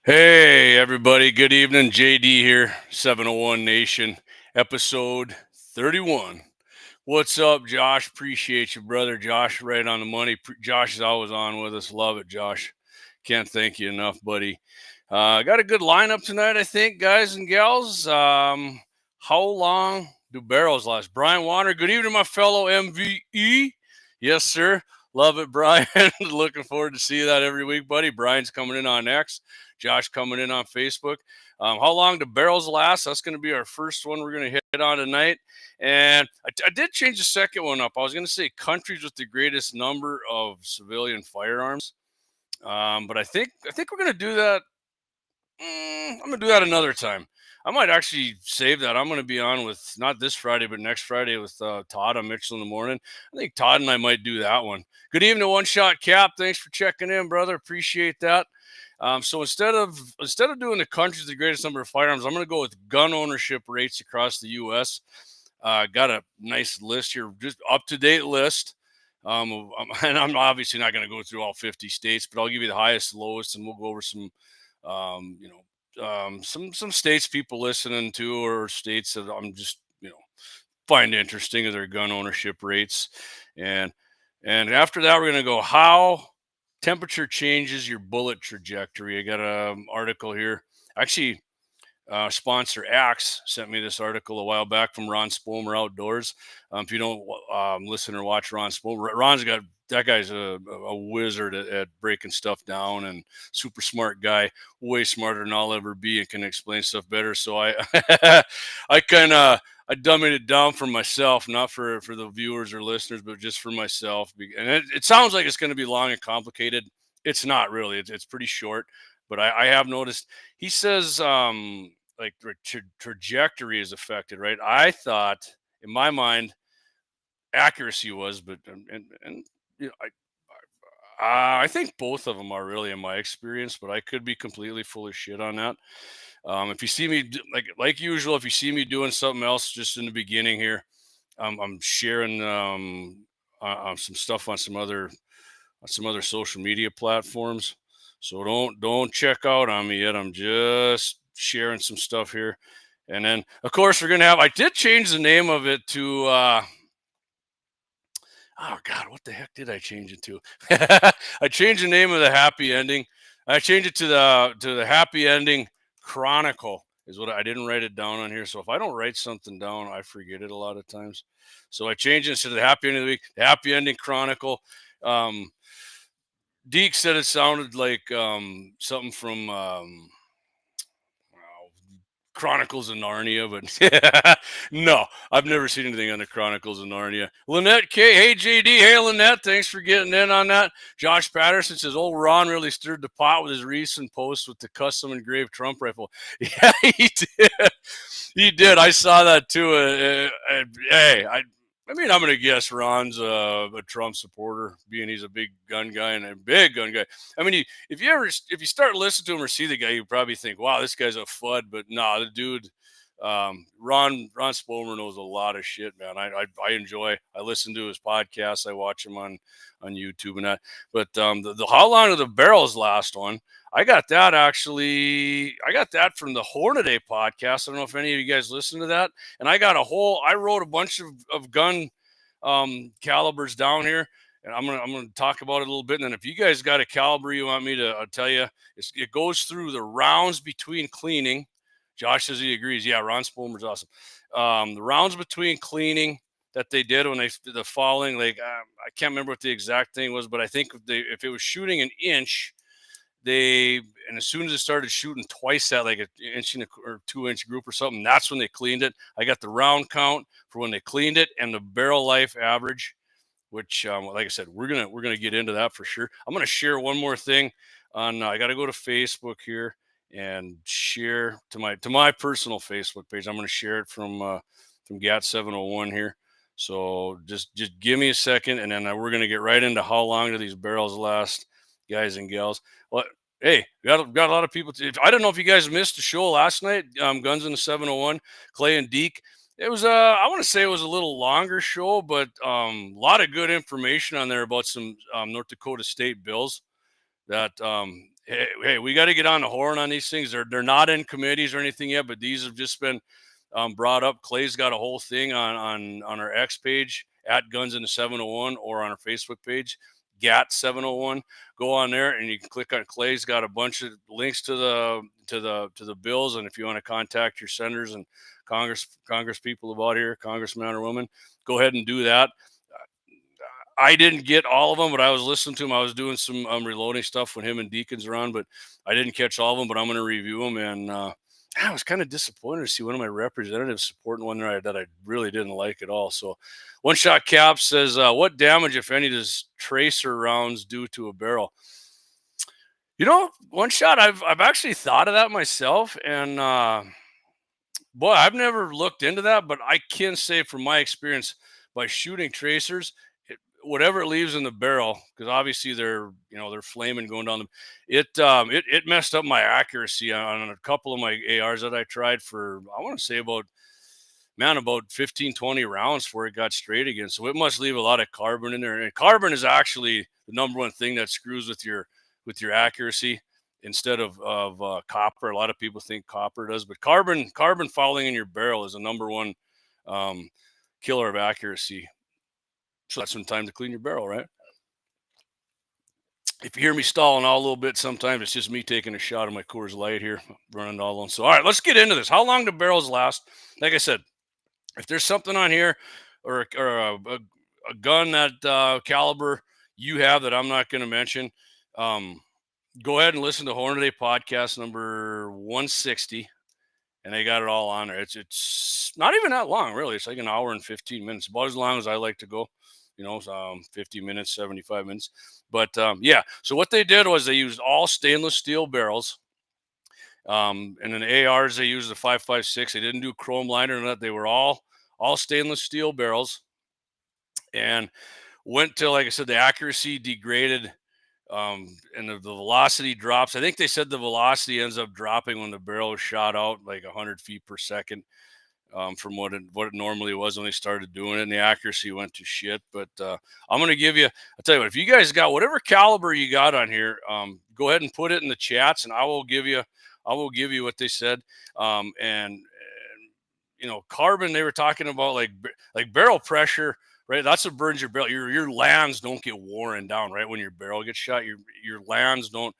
Hey, everybody. Good evening. JD here, 701 Nation, episode 31. What's up, Josh? Appreciate you, brother. Josh, right on the money. Josh is always on with us. Love it, Josh. Can't thank you enough, buddy. Got a good lineup tonight, I think, guys and gals. How long do barrels last? Brian Warner, good evening, my fellow MVE. Yes, sir. Love it, Brian. Looking forward to see that every week, buddy. Brian's coming in on X. Josh coming in on Facebook. How long do barrels last? That's going to be our first one we're going to hit on tonight. And I did change the second one up. I was going to say countries with the greatest number of civilian firearms. But I think we're going to do that. I'm going to do that another time. I might actually save that. I'm going to be on with not this Friday, but next Friday with Todd on Mitchell in the morning. I think Todd and I might do that one. Good evening, One Shot Cap. Thanks for checking in, brother. Appreciate that. So instead of doing the countries with the greatest number of firearms, I'm going to go with gun ownership rates across the U.S. Got a nice list here, just up to date list. And I'm obviously not going to go through all 50 states, but I'll give you the highest, lowest, and we'll go over some, some states people listening to, or states that I'm just find interesting of their gun ownership rates, and after that we're going to go how temperature changes your bullet trajectory. I got an article here. Actually, sponsor Axe sent me this article a while back from Ron Spomer Outdoors. If you don't listen or watch Ron Spomer, that guy's a wizard at breaking stuff down, and super smart guy, way smarter than I'll ever be, and can explain stuff better. So I I dummied it down for myself, not for the viewers or listeners, but just for myself. And it sounds like it's going to be long and complicated. It's not really. It's pretty short. But I have noticed he says like trajectory is affected, right? I thought in my mind accuracy was, but and you know, I think both of them are really in my experience, but I could be completely full of shit on that. If you see me like usual, if you see me doing something else just in the beginning here, I'm sharing some stuff on some other social media platforms. So don't check out on me yet. I'm just sharing some stuff here. And then of course we're gonna have I did change the name of it to oh God, what the heck did I change it to? I changed the name of the happy ending. I changed it to the happy ending chronicle is what I didn't write it down on here. So if I don't write something down, I forget it a lot of times. So I changed it to the happy ending of the week, the happy ending chronicle. Um, Deke said it sounded like something from Chronicles of Narnia, but no, I've never seen anything on the Chronicles of Narnia. Lynette K, hey JD, hey Lynette, thanks for getting in on that. Josh Patterson says, "Old Ron really stirred the pot with his recent post with the custom engraved Trump rifle." Yeah, he did. He did. I saw that too. Hey, I mean, I'm going to guess Ron's a Trump supporter, being he's a big gun guy and a big gun guy. I mean, if you start listening to him or see the guy, you probably think, "Wow, this guy's a FUD." But nah, the dude, Ron Spomer knows a lot of shit, man. I enjoy. I listen to his podcast. I watch him on YouTube and that. But the how long do the barrels last one? I got that actually. I got that from the Hornaday podcast. I don't know if any of you guys listen to that. And I wrote a bunch of gun calibers down here, and I'm gonna talk about it a little bit. And then if you guys got a caliber you want me to tell you, it goes through the rounds between cleaning. Josh says he agrees. Yeah, Ron Spomer's awesome. The rounds between cleaning that they did when the following, like I can't remember what the exact thing was, but I think if it was shooting an inch, and as soon as it started shooting twice that, like an inch or 2 inch group or something, that's when they cleaned it. I got the round count for when they cleaned it and the barrel life average, which like I said, we're gonna get into that for sure. I'm gonna share one more thing on I got to go to Facebook here and share to my personal Facebook page. I'm gonna share it from GAT 701 here. So just give me a second, and then we're gonna get right into how long do these barrels last, guys and gals. Well, hey, got a lot of people. I don't know if you guys missed the show last night. Guns in the 701, Clay and Deke. It was I want to say it was a little longer show, but a lot of good information on there about some North Dakota state bills that Hey, we got to get on the horn on these things. They're not in committees or anything yet, but these have just been brought up. Clay's got a whole thing on our X page at Guns in the 701 or on our Facebook page, GAT 701. Go on there and you can click on Clay's got a bunch of links to the bills. And if you want to contact your senators and Congress people about here, congressman or woman, go ahead and do that. I didn't get all of them, but I was listening to him. I was doing some reloading stuff when him and Deacons are on, but I didn't catch all of them. But I'm going to review them, and I was kind of disappointed to see one of my representatives supporting one that I really didn't like at all. So, One Shot Cap says, "What damage, if any, does tracer rounds do to a barrel?" One shot. I've actually thought of that myself, and boy, I've never looked into that, but I can say from my experience by shooting tracers, whatever it leaves in the barrel, because obviously they're flaming going down it messed up my accuracy on a couple of my ARs that I tried for, I want to say about 15, 20 rounds before it got straight again. So it must leave a lot of carbon in there. And carbon is actually the number one thing that screws with your accuracy instead of copper. A lot of people think copper does, but carbon fouling in your barrel is the number one killer of accuracy. So that's some time to clean your barrel, right? If you hear me stalling out a little bit, sometimes it's just me taking a shot of my Coors Light here, running all alone. So, all right, let's get into this. How long do barrels last? Like I said, if there's something on here or a gun that caliber you have that I'm not going to mention, go ahead and listen to Horn Day podcast number 160, and they got it all on there. It's not even that long, really. It's like an hour and 15 minutes, about as long as I like to go. 50 minutes, 75 minutes. But yeah, so what they did was they used all stainless steel barrels. And in the ARs, they used the 5.56. They didn't do chrome liner or that. They were all stainless steel barrels, and went till, like I said, the accuracy degraded, and the velocity drops. I think they said the velocity ends up dropping when the barrel is shot out like 100 feet per second. From what it normally was when they started doing it, and the accuracy went to shit. But I'm going to give you, I'll tell you what, if you guys got whatever caliber you got on here, go ahead and put it in the chats, and I will give you what they said. And carbon, they were talking about like barrel pressure, right? That's what burns your barrel. Your lands don't get worn down, right? When your barrel gets shot, your lands don't,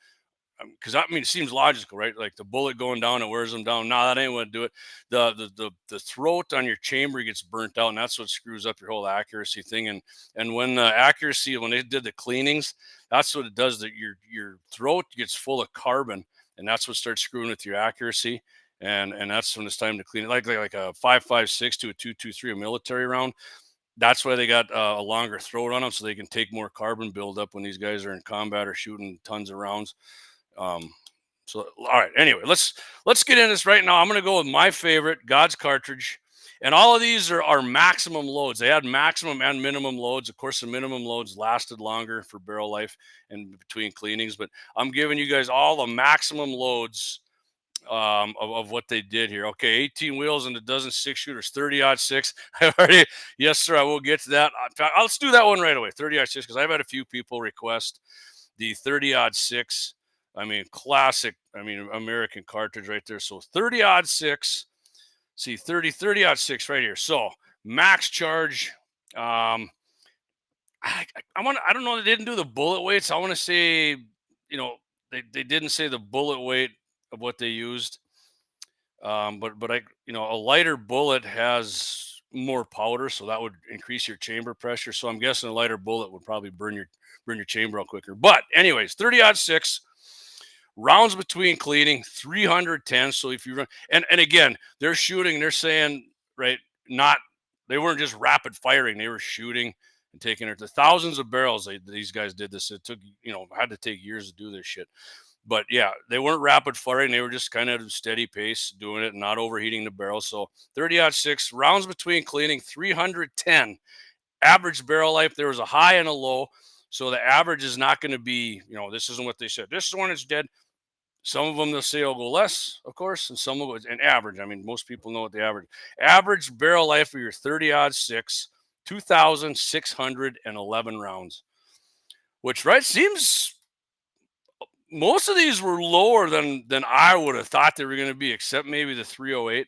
because it seems logical, right? Like the bullet going down, it wears them down. No, that ain't what to do it. The throat on your chamber gets burnt out, and that's what screws up your whole accuracy thing. And when the accuracy, when they did the cleanings, that's what it does. That your throat gets full of carbon, and that's what starts screwing with your accuracy. And that's when it's time to clean it. Like a 5.56 to a 2.23, a military round. That's why they got a longer throat on them, so they can take more carbon buildup when these guys are in combat or shooting tons of rounds. So all right, anyway, let's get in this right now. I'm going to go with my favorite, God's cartridge, and all of these are maximum loads. They had maximum and minimum loads. Of course, the minimum loads lasted longer for barrel life and between cleanings, but I'm giving you guys all the maximum loads of what they did here. Okay, 18 wheels and a dozen 6-shooters, 30-06. I already, yes sir, I will get to that. Let's do that one right away, 30-06, because I've had a few people request the 30-06. Classic, American cartridge right there. So 30-06, see 30-06 right here. So max charge. I don't know. They didn't do the bullet weights. I want to say, they didn't say the bullet weight of what they used. But a lighter bullet has more powder, so that would increase your chamber pressure. So I'm guessing a lighter bullet would probably burn your chamber out quicker. But anyways, 30-06 rounds between cleaning, 310. So if you run, and again, they're shooting, they're saying, right, they weren't just rapid firing, they were shooting and taking it to thousands of barrels. These guys did this. It took, had to take years to do this shit. But yeah, they weren't rapid firing. They were just kind of steady pace doing it and not overheating the barrel. So 30-06 rounds between cleaning, 310 average barrel life. There was a high and a low. So the average is not going to be, this isn't what they said. This is when it's dead. Some of them they'll say will go less, of course, and some of it an average. Most people know what the average barrel life for your 30-06, 2,611 rounds, which seems most of these were lower than I would have thought they were going to be, except maybe the 308.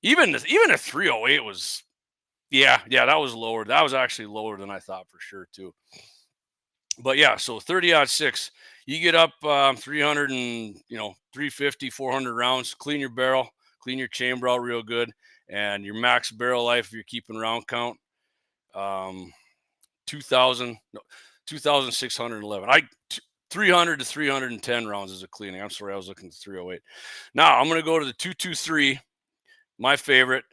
Even the 308 was, yeah, that was lower. That was actually lower than I thought for sure too. But yeah, so 30-06, you get up 300 and 350, 400 rounds. Clean your barrel, clean your chamber out real good, and your max barrel life if you're keeping round count, 2,000, no, 2,611. 300 to 310 rounds is a cleaning. I'm sorry, I was looking at 308. Now I'm going to go to the 223, my favorite.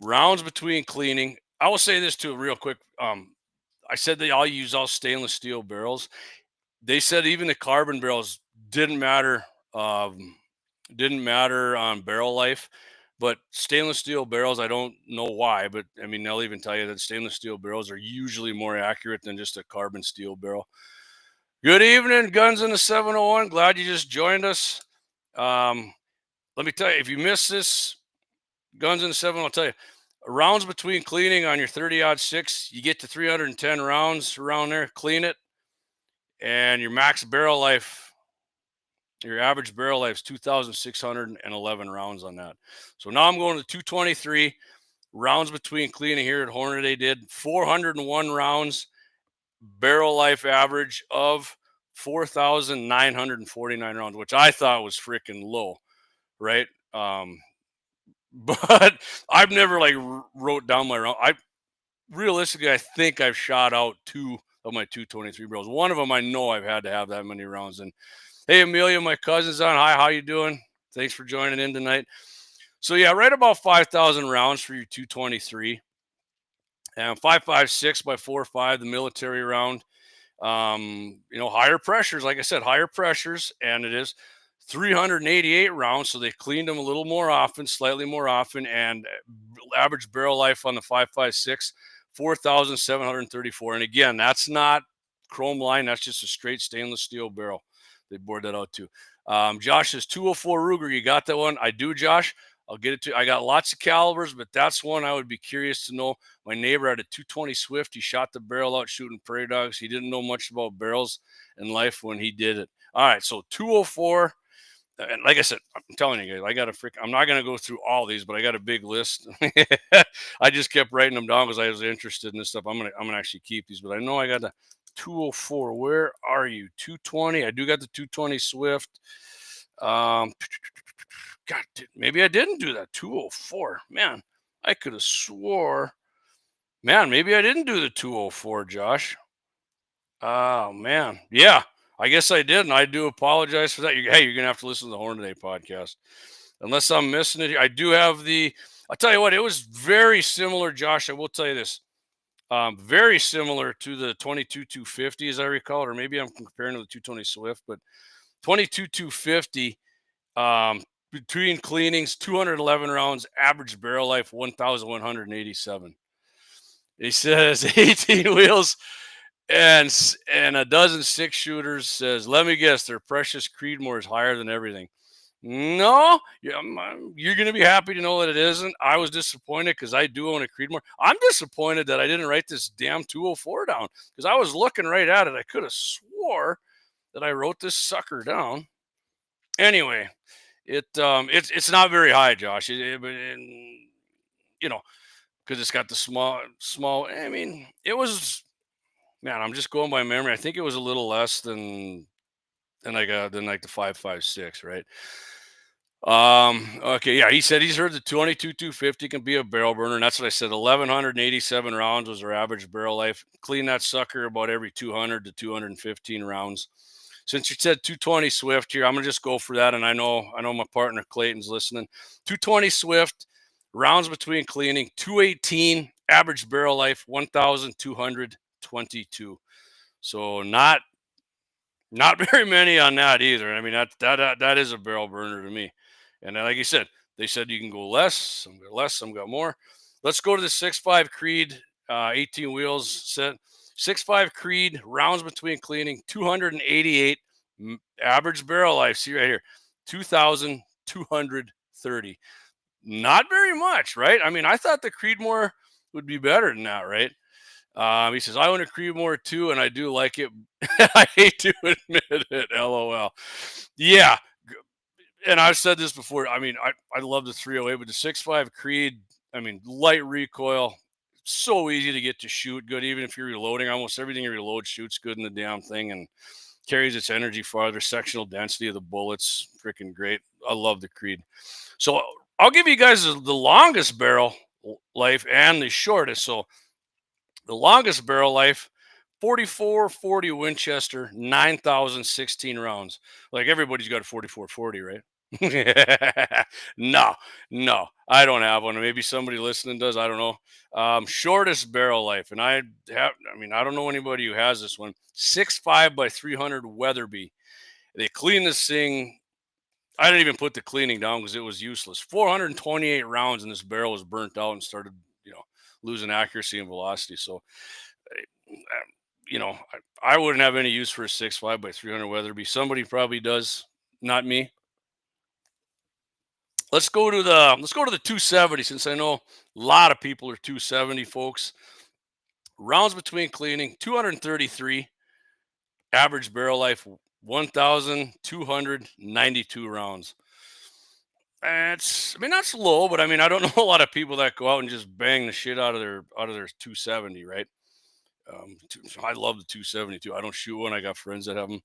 Rounds between cleaning. I will say this too, real quick. I said they all use all stainless steel barrels. They said even the carbon barrels didn't matter. Didn't matter on barrel life, but stainless steel barrels, I don't know why, but I mean, they'll even tell you that stainless steel barrels are usually more accurate than just a carbon steel barrel. Good evening, Guns in the 701. Glad you just joined us. Let me tell you, if you miss this, Guns in the 7, I'll tell you, rounds between cleaning on your 30-06, you get to 310 rounds around there, clean it, and your max barrel life, your average barrel life is 2,611 rounds on that. So now I'm going to 223 rounds between cleaning here at Hornet. They did 401 rounds, barrel life average of 4,949 rounds, which I thought was freaking low, right? But I've never wrote down my round. Realistically, I think I've shot out 2 of my 223 barrels. One of them I know I've had to have that many rounds in. Hey, Amelia, my cousin's on. Hi, how you doing? Thanks for joining in tonight. So yeah, right about 5,000 rounds for your 223, and 5.56 by 4.5, the military round. Higher pressures, like I said, higher pressures, and it is 388 rounds. So they cleaned them a little more often, slightly more often, and average barrel life on the 5.56, 4,734. And again, that's not chrome line. That's just a straight stainless steel barrel. They bored that out too. Josh says 204 Ruger. You got that one? I do, Josh. I'll get it to you. I got lots of calibers, but that's one I would be curious to know. My neighbor had a 220 Swift. He shot the barrel out shooting prairie dogs. He didn't know much about barrels in life when he did it. All right, so 204. And like I said, I'm telling you guys, I'm not going to go through all these, but I got a big list. I just kept writing them down because I was interested in this stuff. I'm gonna actually keep these, but I know I got the 204. Where are you? 220. I do got the 220 Swift. God, maybe I didn't do that. 204. Man, I could have swore. Man, maybe I didn't do the 204, Josh. Oh, man. Yeah, I guess I did. And I do apologize for that. Hey, you're going to have to listen to the Horn Today podcast. Unless I'm missing it. I do have I'll tell you what, it was very similar, Josh. I will tell you this. Very similar to the 22-250, as I recall, or maybe I'm comparing to the 220 Swift, but 22-250, between cleanings, 211 rounds, average barrel life 1,187. He says 18 wheels and a dozen 6-shooters. Says, let me guess, their precious Creedmoor is higher than everything. No, you're going to be happy to know that it isn't. I was disappointed because I do own a Creedmoor. I'm disappointed that I didn't write this damn 204 down because I was looking right at it. I could have swore that I wrote this sucker down. Anyway, it's not very high, Josh. Because it's got the small. I mean, it was. Man, I'm just going by memory. I think it was a little less than like the 5.56, right? Okay, yeah. He said he's heard the 22-250 can be a barrel burner, and that's what I said. 1,187 rounds was our average barrel life. Clean that sucker about every 200 to 215 rounds. Since you said 220 Swift here, I'm gonna just go for that. And I know my partner Clayton's listening. 220 Swift, rounds between cleaning, 218, average barrel life 1,222. So not very many on that either. I mean that is a barrel burner to me. And like you said, they said you can go less, some got less, some got more. Let's go to the 6.5 Creed, 18 wheels set. 6.5 Creed, rounds between cleaning, 288, average barrel life. See right here, 2,230. Not very much, right? I mean, I thought the Creedmoor would be better than that, right? He says, I own a Creedmoor too, and I do like it. I hate to admit it. LOL. Yeah. And I've said this before. I mean, I love the 308, but the 6.5 Creed, I mean, light recoil, so easy to get to shoot good. Even if you're reloading, almost everything you reload shoots good in the damn thing and carries its energy farther. Sectional density of the bullets, freaking great. I love the Creed. So I'll give you guys the longest barrel life and the shortest. So the longest barrel life, 4440 Winchester, 9,016 rounds. Like everybody's got a 4440, right? No, I don't have one. Maybe somebody listening does. I don't know. Shortest barrel life, and I don't know anybody who has this one. 6.5 by 300 Weatherby. They clean this thing. I didn't even put the cleaning down because it was useless. 428 rounds, and this barrel was burnt out and started, losing accuracy and velocity. So, I wouldn't have any use for a 6.5 by 300 Weatherby. Somebody probably does, not me. Let's go to the 270, since I know a lot of people are 270 folks. Rounds between cleaning, 233. Average barrel life, 1,292 rounds. That's low, but I don't know a lot of people that go out and just bang the shit out of their 270, right? I love the 272. I don't shoot one. I got friends that have them.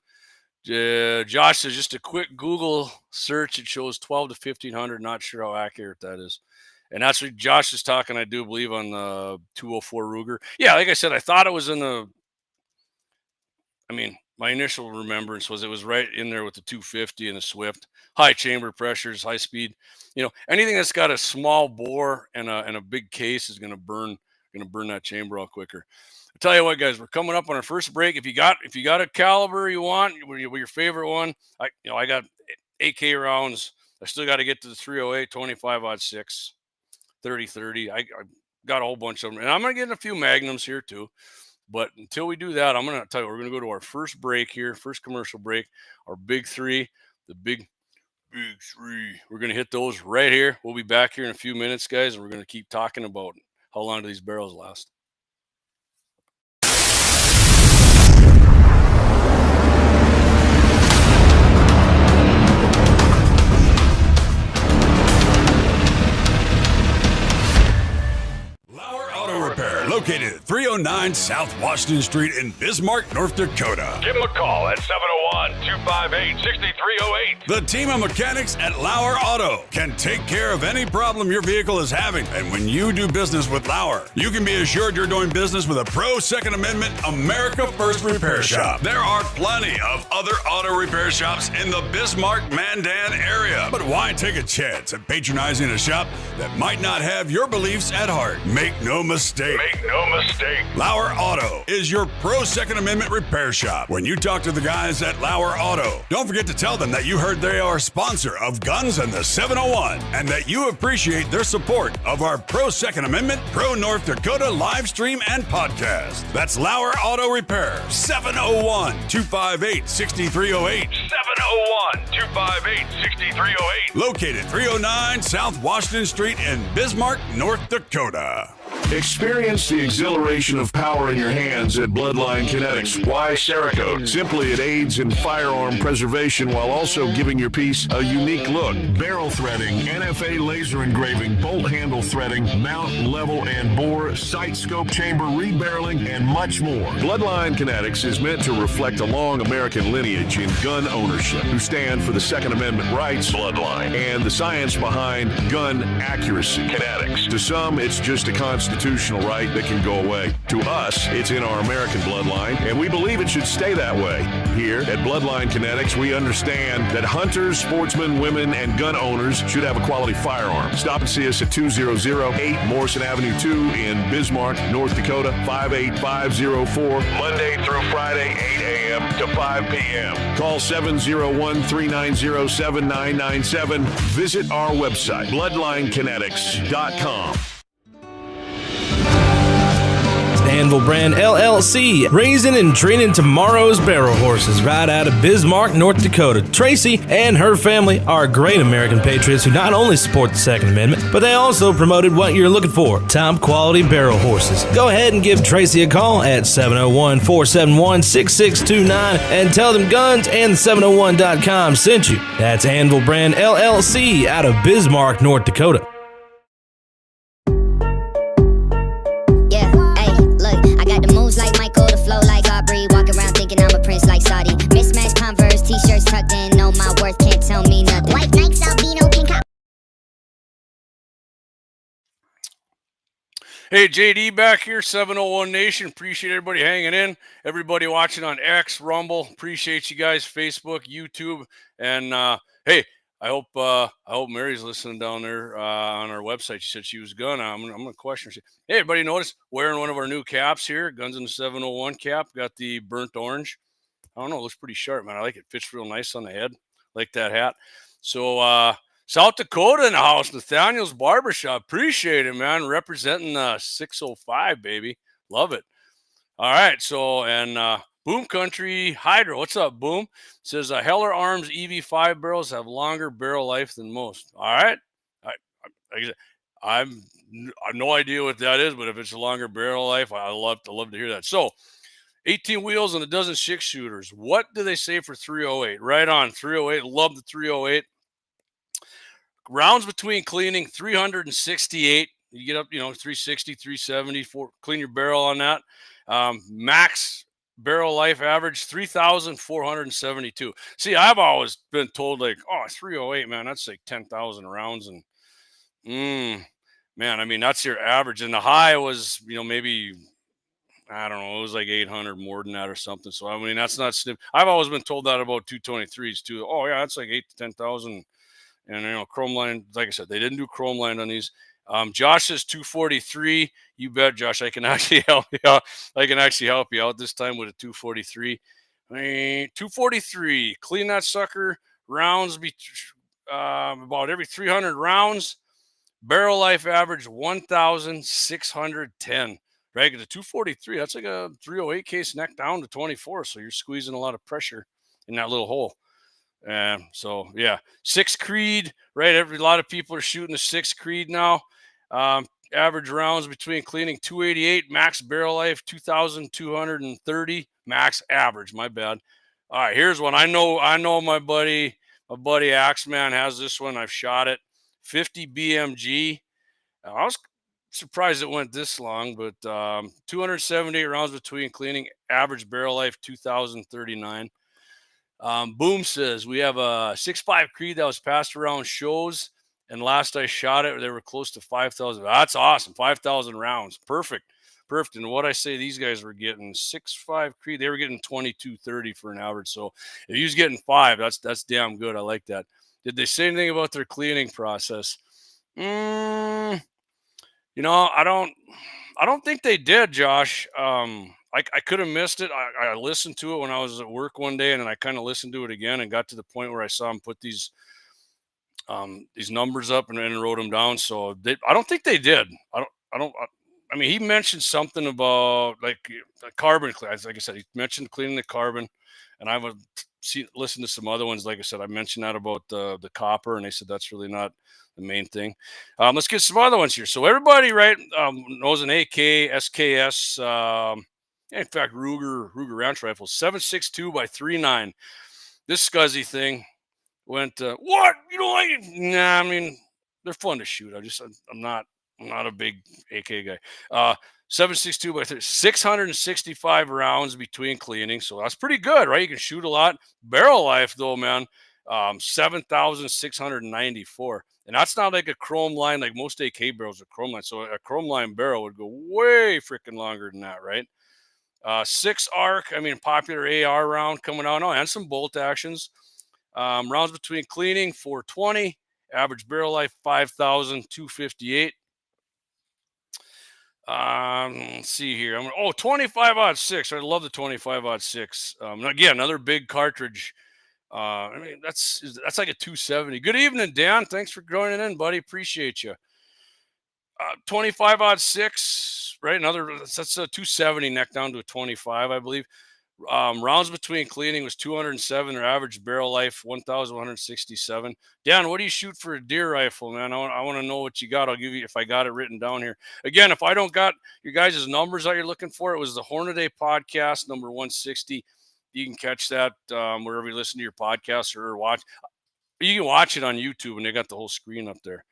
Josh says just a quick Google search. It shows 12 to 1,500. Not sure how accurate that is. And that's what Josh is talking, I do believe, on the 204 Ruger. Yeah, like I said, I thought it was in the. My initial remembrance was it was right in there with the 250 and the Swift. High chamber pressures, high speed. Anything that's got a small bore and a big case is going to burn that chamber out quicker. I tell you what, guys, we're coming up on our first break. If you got a caliber you want, your favorite one, I got AK rounds. I still got to get to the 308, 25-06, 30-30. I got a whole bunch of them, and I'm gonna get in a few magnums here too. But until we do that, I'm going to tell you, we're going to go to our first break here, first commercial break, our big three, the big three. We're going to hit those right here. We'll be back here in a few minutes, guys, and we're going to keep talking about how long do these barrels last. Located at 309 South Washington Street in Bismarck, North Dakota. Give them a call at 701-258-6308. The team of mechanics at Lauer Auto can take care of any problem your vehicle is having. And when you do business with Lauer, you can be assured you're doing business with a pro Second Amendment America First repair shop. There are plenty of other auto repair shops in the Bismarck, Mandan area. But why take a chance at patronizing a shop that might not have your beliefs at heart? Make no mistake. Lauer Auto is your pro Second Amendment repair shop. When you talk to the guys at Lauer Auto, don't forget to tell them that you heard they are a sponsor of Guns and the 701 and that you appreciate their support of our pro Second Amendment, pro North Dakota live stream and podcast. That's Lauer Auto Repair, 701-258-6308. 701-258-6308. Located 309 South Washington Street in Bismarck, North Dakota. Experience the exhilaration of power in your hands at Bloodline Kinetics. Why Cerakote? Simply, it aids in firearm preservation while also giving your piece a unique look. Barrel threading, NFA laser engraving, bolt handle threading, mount, level, and bore, sight scope chamber rebarreling, and much more. Bloodline Kinetics is meant to reflect a long American lineage in gun ownership, who stand for the Second Amendment rights, Bloodline, and the science behind gun accuracy, Kinetics. To some, it's just a constitutional right that can go away. To us, it's in our American bloodline, and we believe it should stay that way. Here at Bloodline Kinetics, we understand that hunters, sportsmen, women, and gun owners should have a quality firearm. Stop and see us at 2008 Morrison Avenue 2 in Bismarck, North Dakota, 58504, Monday through Friday, 8 a.m. to 5 p.m. Call 701-390-7997. Visit our website, bloodlinekinetics.com. Anvil Brand LLC, raising and training tomorrow's barrel horses right out of Bismarck, North Dakota. Tracy and her family are great American patriots who not only support the Second Amendment, but they also promoted what you're looking for, top quality barrel horses. Go ahead and give Tracy a call at 701-471-6629 and tell them Guns and 701.com sent you. That's Anvil Brand LLC out of Bismarck, North Dakota. Yeah, hey, look, I got the moves like Michael, the flow like Aubrey, walk around thinking I'm a prince like Saudi. Mismatched Converse, t-shirts tucked in, know my worth, can't tell me nothing. White Nikes, albino, pink. Hey, JD back here, 701 Nation. Appreciate everybody hanging in. Everybody watching on X, Rumble. Appreciate you guys, Facebook, YouTube. And hey, I hope Mary's listening down there on our website. She said she was gonna. I'm gonna question her. Hey, everybody, notice wearing one of our new caps here, Guns in the 701 cap. Got the burnt orange. I don't know, it looks pretty sharp, man. I like it. Fits real nice on the head. Like that hat. So South Dakota in the house, Nathaniel's Barbershop. Appreciate it, man. Representing 605, baby. Love it. All right, so, and Boom Country Hydro. What's up, Boom? Says Heller Arms EV5 barrels have longer barrel life than most. All right. I have no idea what that is, but if it's a longer barrel life, I love to hear that. So, 18 wheels and a dozen six shooters. What do they say for 308? Right on, 308. Love the 308. Rounds between cleaning, 368. You get up, 360, 370, clean your barrel on that. Max barrel life average, 3,472. See, I've always been told, like, 308, man, that's like 10,000 rounds. And, man, I mean, that's your average. And the high was, maybe, I don't know, it was like 800 more than that or something. So, I mean, that's not stiff. I've always been told that about 223s, too. Oh, yeah, that's like 8 to 10,000. And, chrome line, like I said, they didn't do chrome line on these. Josh says 243. You bet, Josh. I can actually help you out. I can actually help you out this time with a 243. 243. Clean that sucker. Rounds about every 300 rounds. Barrel life average 1,610. Right? The 243, that's like a 308 case neck down to 24. So you're squeezing a lot of pressure in that little hole. So yeah, 6 Creed, right? A lot of people are shooting the 6 Creed now. Average rounds between cleaning 288, max barrel life 2,230, max average. My bad. All right, here's one. I know my buddy Axeman has this one. I've shot it. 50 BMG. I was surprised it went this long, but 278 rounds between cleaning, average barrel life 2,039. Boom says we have a 6.5 Creed that was passed around shows, and last I shot it, they were close to 5,000. That's awesome, 5,000 rounds, perfect. And what I say, these guys were getting 6.5 Creed, they were getting 2230 for an average. So if he was getting 5, that's damn good. I like that. Did they say anything about their cleaning process? I don't think they did, Josh. I could have missed it. I listened to it when I was at work one day, and then I kind of listened to it again and got to the point where I saw him put these numbers up and wrote them down. So I don't think they did. I mean, he mentioned something about like the carbon. Like I said, he mentioned cleaning the carbon, and I would listen to some other ones. Like I said, I mentioned that about the copper, and they said that's really not the main thing. Let's get some other ones here. So everybody, right, knows an AK, SKS. In fact, Ruger Ranch Rifle, 7.62 by 3.9. This scuzzy thing went, what? You don't like it? Nah, I mean, they're fun to shoot. I'm not a big AK guy. 7.62 by 3, 665 rounds between cleaning. So that's pretty good, right? You can shoot a lot. Barrel life, though, man, 7,694. And that's not like a chrome line, like most AK barrels are chrome line. So a chrome line barrel would go way freaking longer than that, right? 6 arc, I mean, popular AR round coming out. Oh, and some bolt actions. Rounds between cleaning, 420. Average barrel life, 5,258. Let's see here. 25-06. I love the 25-06. Again, another big cartridge. I mean, that's like a 270. Good evening, Dan. Thanks for joining in, buddy. Appreciate you. 25-06, right? That's a 270 neck down to a 25, I believe. Rounds between cleaning was 207. Their average barrel life 1,167. Dan, what do you shoot for a deer rifle, man? I want to know what you got. I'll give you if I got it written down here. Again, if I don't got your guys' numbers that you're looking for, it was the Hornaday podcast number 160. You can catch that wherever you listen to your podcast or watch. You can watch it on YouTube, and they got the whole screen up there.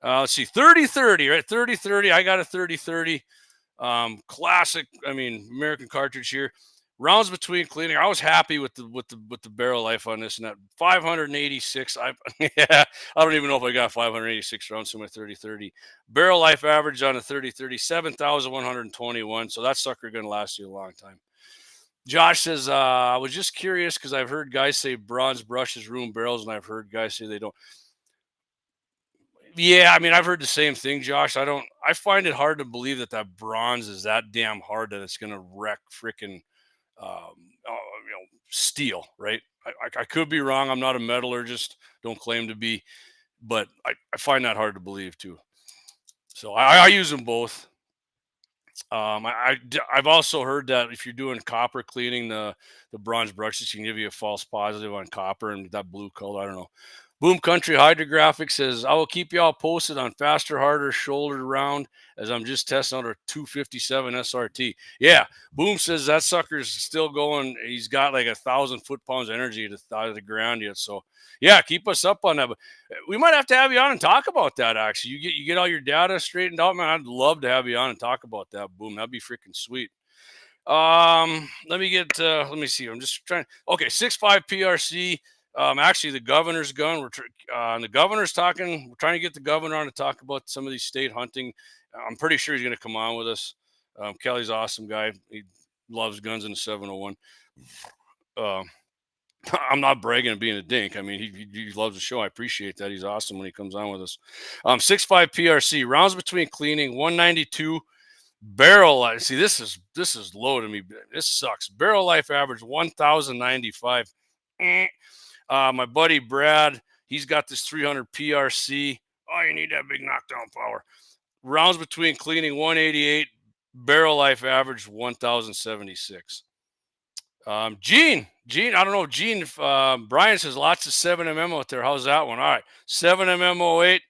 Let's see, 30-30, right? 30-30. I got a 30-30. Classic. I mean, American cartridge here. Rounds between cleaning. I was happy with the barrel life on this, and that 586. Yeah, I don't even know if I got 586 rounds to my 30-30. Barrel life average on a 30-30, 7,121. So that sucker gonna last you a long time. Josh says, I was just curious because I've heard guys say bronze brushes ruin barrels, and I've heard guys say they don't. Yeah, I mean, I've heard the same thing, Josh. I find it hard to believe that bronze is that damn hard that it's gonna wreck freaking steel, right? I could be wrong. I'm not a metallurgist, don't claim to be, but I find that hard to believe too. So I use them both. I've also heard that if you're doing copper cleaning, the bronze brushes can give you a false positive on copper and that blue color. I don't know. Boom Country Hydrographic says, I will keep y'all posted on faster, harder, shoulder round as I'm just testing out our 257 SRT. Yeah, Boom says that sucker's still going. He's got like 1,000 foot-pounds of energy out of the ground yet. So, yeah, keep us up on that. But we might have to have you on and talk about that, actually. You get all your data straightened out, man. I'd love to have you on and talk about that, Boom. That'd be freaking sweet. Let me see. I'm just trying. Okay, 6.5 PRC. Actually, the governor's gun. The governor's talking. We're trying to get the governor on to talk about some of these state hunting. I'm pretty sure he's going to come on with us. Kelly's an awesome guy. He loves guns in the 701. I'm not bragging and being a dink. I mean, he loves the show. I appreciate that. He's awesome when he comes on with us. 6.5 PRC rounds between cleaning 192. Barrel life. See, this is low to me. This sucks. Barrel life average 1,095. My buddy Brad, he's got this 300 PRC. Oh, you need that big knockdown power. Rounds between cleaning 188. Barrel life average 1,076. Gene, I don't know, Gene. Brian says lots of 7mm out there. How's that one? All right, 7mm08.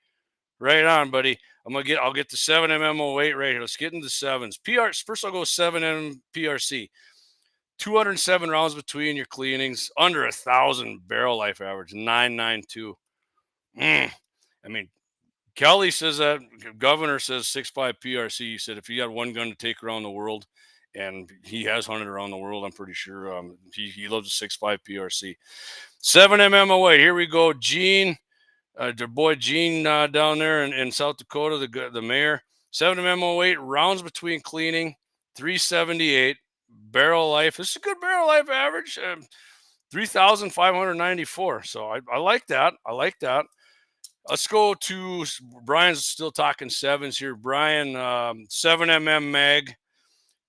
Right on, buddy. I'll get the 7mm08 right here. Let's get into the sevens. First I'll go 7mm PRC. 207 rounds between your cleanings, under 1,000 barrel life average, 992. I mean, Kelly says that, governor says 6.5 PRC. He said if you got one gun to take around the world, and he has hunted around the world, I'm pretty sure. He loves a 6.5 PRC. 7mm away. Here we go. Gene, their boy Gene down there in South Dakota, the mayor. 7mm08 rounds between cleaning, 378 barrel life. This is a good barrel life average, 3,594. So I like that. I like that. Let's go to Brian's still talking sevens here. Brian, 7mm mag,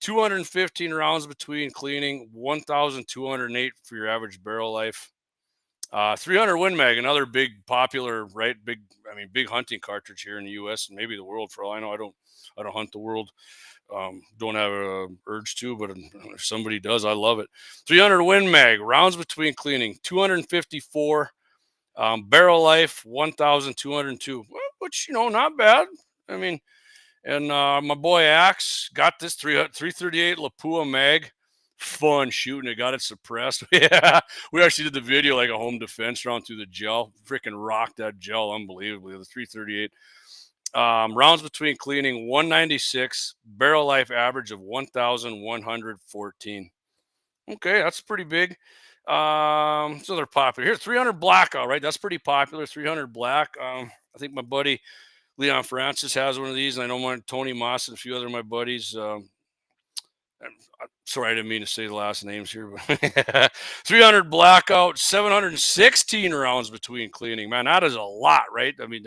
215 rounds between cleaning, 1,208 for your average barrel life. 300 Win Mag, another big popular, right? Big hunting cartridge here in the U.S. and maybe the world. For all I know, I don't hunt the world. Don't have a urge to, but if somebody does, I love it. 300 Win Mag, rounds between cleaning, 254. Barrel life 1,202, which not bad. I mean, and my boy Axe got this 338 Lapua mag. Fun shooting it, got it suppressed. Yeah, we actually did the video like a home defense round through the gel. Freaking rocked that gel unbelievably. The 338. Rounds between cleaning 196, barrel life average of 1,114. Okay, that's pretty big. So they're popular here. 300 blackout, right? That's pretty popular. 300 black. I think my buddy Leon Francis has one of these, and I know Tony Moss and a few other of my buddies. Sorry, I didn't mean to say the last names here, but 300 blackout, 716 rounds between cleaning. Man, that is a lot, right? I mean,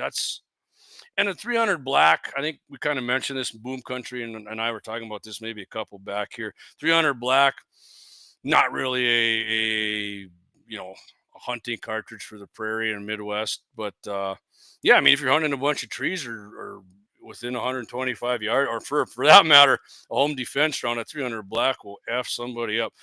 and the 300 black, I think we kind of mentioned this in Boom Country, and I were talking about this maybe a couple back here. 300 black, not really a hunting cartridge for the prairie and Midwest, but yeah, I mean, if you're hunting a bunch of trees or within 125 yards, or for that matter, a home defense round at 300 black will F somebody up.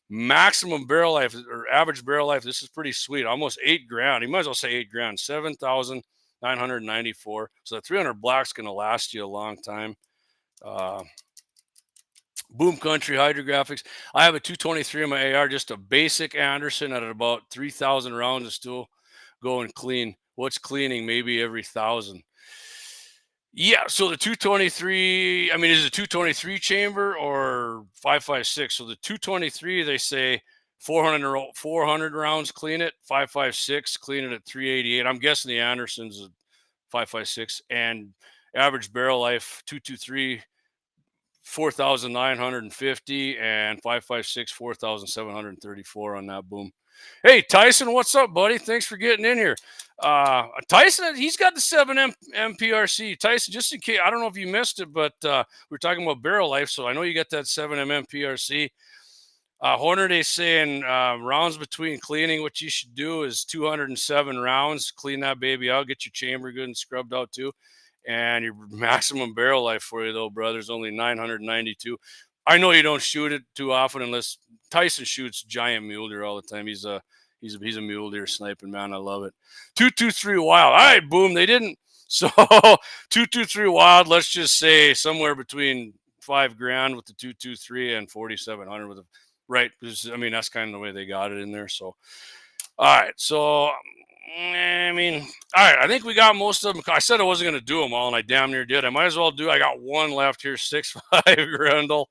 Maximum barrel life or average barrel life. This is pretty sweet. Almost $8,000. You might as well say $8,000. 7,994. So the 300 black's going to last you a long time. Boom Country Hydrographics. I have a 223 in my AR, just a basic Anderson at about 3,000 rounds is still going clean. What's cleaning? Maybe every 1,000. Yeah, so the 223, I mean, is it 223 chamber or 5.56? So the 223, they say 400 rounds clean it, 5.56 clean it at 388. I'm guessing the Anderson's a 5.56, and average barrel life 223 4,950 and 5.56 4,734 on that boom. Hey Tyson, what's up, buddy? Thanks for getting in here. Tyson, he's got the 7M MPRC. Tyson, just in case, I don't know if you missed it, but we're talking about barrel life, so I know you got that 7M MPRC. Hornady saying rounds between cleaning, what you should do is 207 rounds. Clean that baby out, get your chamber good and scrubbed out too. And your maximum barrel life for you, though, brother, is only 992. I know you don't shoot it too often unless Tyson shoots giant mule deer all the time. He's a mule deer sniping, man. I love it. 223 wild. All right, boom. They didn't. So 223 wild. Let's just say somewhere between $5,000 with the 223 and 4,700 with the right. I mean, that's kind of the way they got it in there. So, all right. So, I mean, all right. I think we got most of them. I said I wasn't going to do them all, and I damn near did. I might as well do. I got one left here. 6.5 Grendel.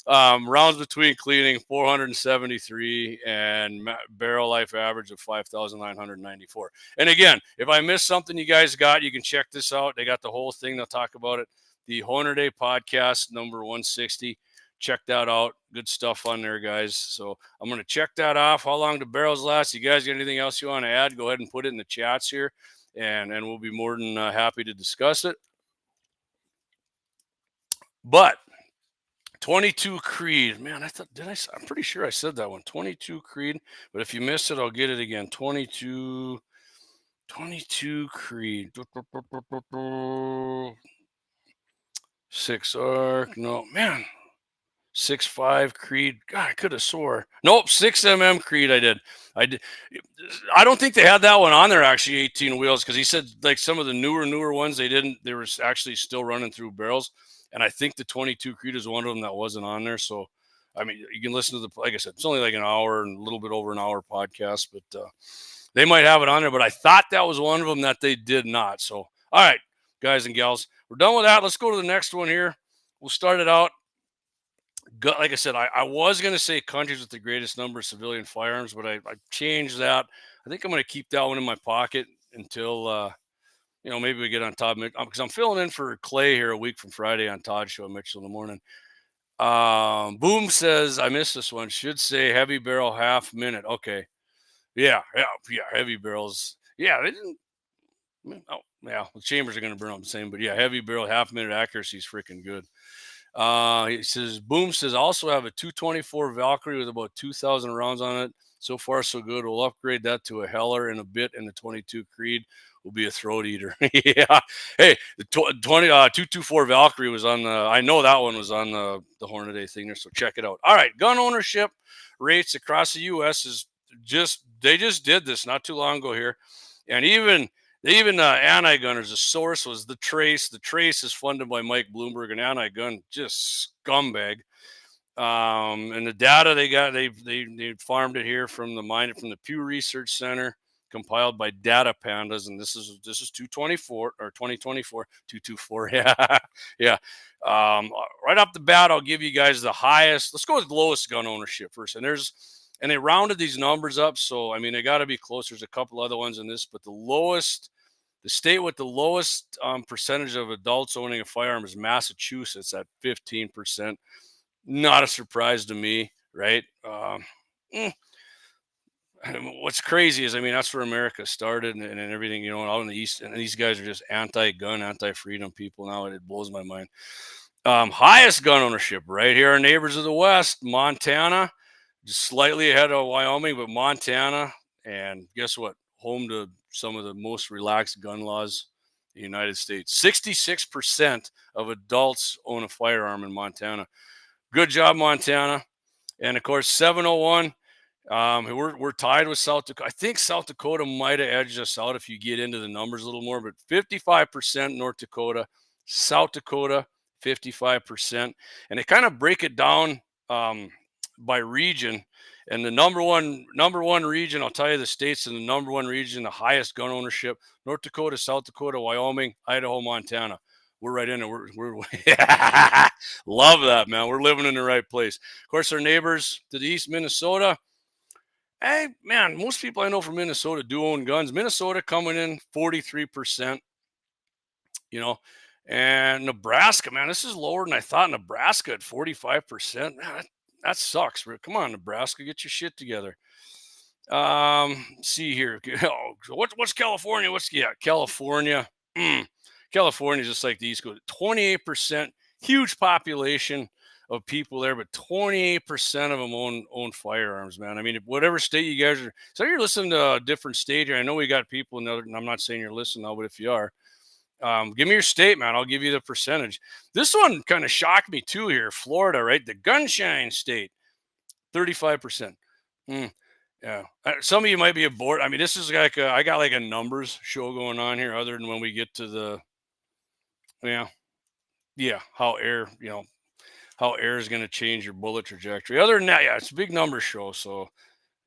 Rounds between cleaning 473 and barrel life average of 5,994. And again, if I missed something you guys got, you can check this out. They got the whole thing. They'll talk about it. The Hornady podcast number 160. Check that out. Good stuff on there, guys. So I'm going to check that off. How long do barrels last? You guys got anything else you want to add? Go ahead and put it in the chats here, and we'll be more than happy to discuss it. But 22 Creed, man, I'm pretty sure I said that one. 22 Creed, but if you missed it, I'll get it again. 22 Creed. 6 arc. No, man. 6.5 Creed. God, I could have swore. Nope, 6mm Creed. I did. I don't think they had that one on there, actually, 18 wheels, because he said like some of the newer ones, they were actually still running through barrels. And I think the 22 Creed is one of them that wasn't on there. So, I mean, you can listen to like I said, it's only like an hour and a little bit over an hour podcast, but they might have it on there. But I thought that was one of them that they did not. So, all right, guys and gals, we're done with that. Let's go to the next one here. We'll start it out. Like I said, I was going to say countries with the greatest number of civilian firearms, but I changed that. I think I'm going to keep that one in my pocket until, maybe we get on Todd, because I'm filling in for Clay here a week from Friday on Todd's show, Mitchell in the morning. Boom says, I missed this one. Should say heavy barrel half minute. Okay. Yeah. Heavy barrels. Yeah. They didn't. Oh, yeah. The chambers are going to burn up the same, but yeah, heavy barrel half minute accuracy is freaking good. He says, Boom says, also have a 224 Valkyrie with about 2,000 rounds on it. So far, so good. We'll upgrade that to a Heller in a bit, and the 22 Creed will be a throat eater. Yeah. Hey, the 224 Valkyrie was on the, I know that one was on the Hornady thing there, so check it out. All right, gun ownership rates across the U.S. they just did this not too long ago here. And even anti-gunners, the source was The Trace. The Trace is funded by Mike Bloomberg, and anti-gun just scumbag. And the data they got, they farmed it here from the Pew Research Center, compiled by Data Pandas, and this is 224 or 2024 224. Yeah, yeah. Right off the bat, I'll give you guys the highest. Let's go with the lowest gun ownership first, and they rounded these numbers up, so I mean they got to be close. There's a couple other ones in this, but the state with the lowest percentage of adults owning a firearm is Massachusetts at 15%. Not a surprise to me, right? What's crazy is, I mean, that's where America started and everything, out in the East. And these guys are just anti-gun, anti-freedom people now. It blows my mind. Highest gun ownership right here, our neighbors of the West, Montana, just slightly ahead of Wyoming, but Montana. And guess what? Home to some of the most relaxed gun laws the United States. 66% of adults own a firearm in Montana. Good job, Montana. And of course, 701. We're tied with South Dakota. I think South Dakota might have edged us out if you get into the numbers a little more, but 55% North Dakota, South Dakota, 55%. And they kind of break it down by region. And the number one region, I'll tell you the states in the number one region, the highest gun ownership: North Dakota, South Dakota, Wyoming, Idaho, Montana. We're right in it. We're love that, man. We're living in the right place. Of course, our neighbors to the east, Minnesota. Hey, man, most people I know from Minnesota do own guns. Minnesota coming in 43%, you know, and Nebraska, man, this is lower than I thought. Nebraska at 45%. Man, that sucks. Come on, Nebraska, get your shit together. See here. Oh, what's California? California. California is just like the East Coast. 28%, huge population of people there, but 28% of them own firearms, man. I mean, whatever state you guys are, so you're listening to a different state here. I know we got people in other, and I'm not saying you're listening now, but if you are, give me your state, man. I'll give you the percentage. This one kind of shocked me too here. Florida, right? The gunshine state, 35%. Yeah. Some of you might be aboard. I mean, this is like I got like a numbers show going on here, other than when we get to the, how air is going to change your bullet trajectory. Other than that, yeah, it's a big numbers show. So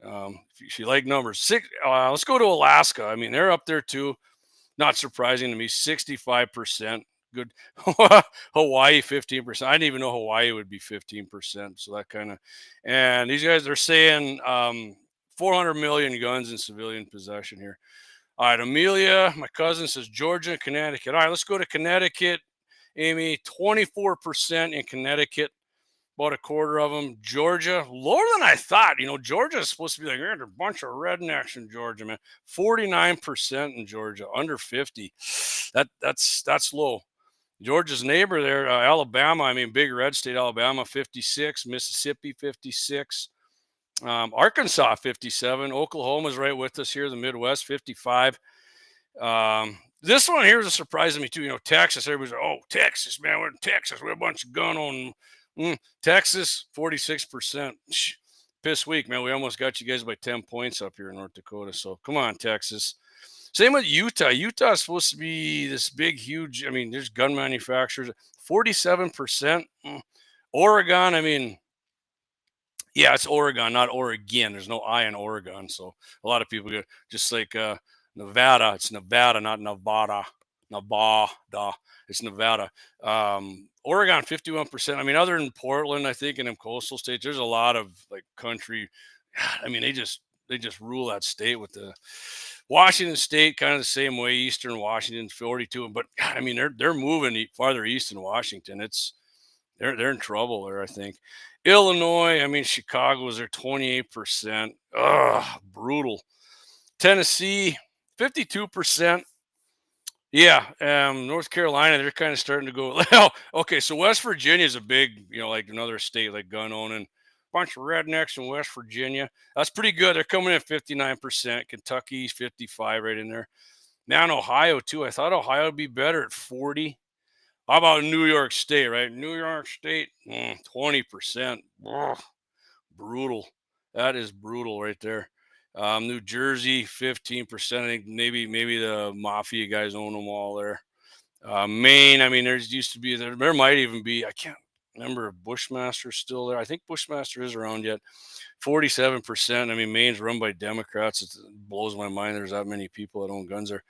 if you like numbers, let's go to Alaska. I mean, they're up there too. Not surprising to me, 65%. Good. Hawaii, 15%. I didn't even know Hawaii would be 15%. So that kind of, and these guys are saying 400 million guns in civilian possession here. All right, Amelia, my cousin, says Georgia, Connecticut. All right, let's go to Connecticut. Amy, 24% in Connecticut, about a quarter of them. Georgia, lower than I thought. Georgia is supposed to be like, there's a bunch of rednecks in Georgia, man. 49% in Georgia, under 50. That's low. Georgia's neighbor there, Alabama, I mean, big red state, Alabama, 56. Mississippi, 56. Arkansas, 57. Oklahoma's right with us here, the Midwest, 55. This one here is a surprise to me too. Texas, everybody's like, oh, Texas, man, we're in Texas. We're a bunch of gun on. Texas, 46%. Piss week, man. We almost got you guys by 10 points up here in North Dakota. So come on, Texas. Same with Utah. Utah is supposed to be this big, huge. I mean, there's gun manufacturers, 47%. Oregon, I mean, yeah, it's Oregon, not Oregon. There's no I in Oregon. So a lot of people go just like Nevada. It's Nevada, not Nevada. Nevada. It's Nevada. Oregon, 51%. I mean, other than Portland, I think, in them coastal states, there's a lot of like country. I mean, they just rule that state. With the Washington State kind of the same way. Eastern Washington, 42. But I mean, they're moving farther east in Washington. They're in trouble there, I think. Illinois, I mean, Chicago's there, 28%. Ugh, brutal. Tennessee, 52%. Yeah, North Carolina, they're kind of starting to go. Okay, so West Virginia is a big, like another state, like gun owning. Bunch of rednecks in West Virginia. That's pretty good. They're coming in at 59%. Kentucky's 55 right in there. Now in Ohio, too. I thought Ohio would be better at 40. How about New York State, right? New York State, 20%. Ugh, brutal. That is brutal right there. New Jersey, 15%. I think maybe the mafia guys own them all there. Maine, I mean, there's used to be there might even be, I can't remember if Bushmaster's still there. I think Bushmaster is around yet. 47%. I mean, Maine's run by Democrats. It blows my mind there's that many people that own guns there.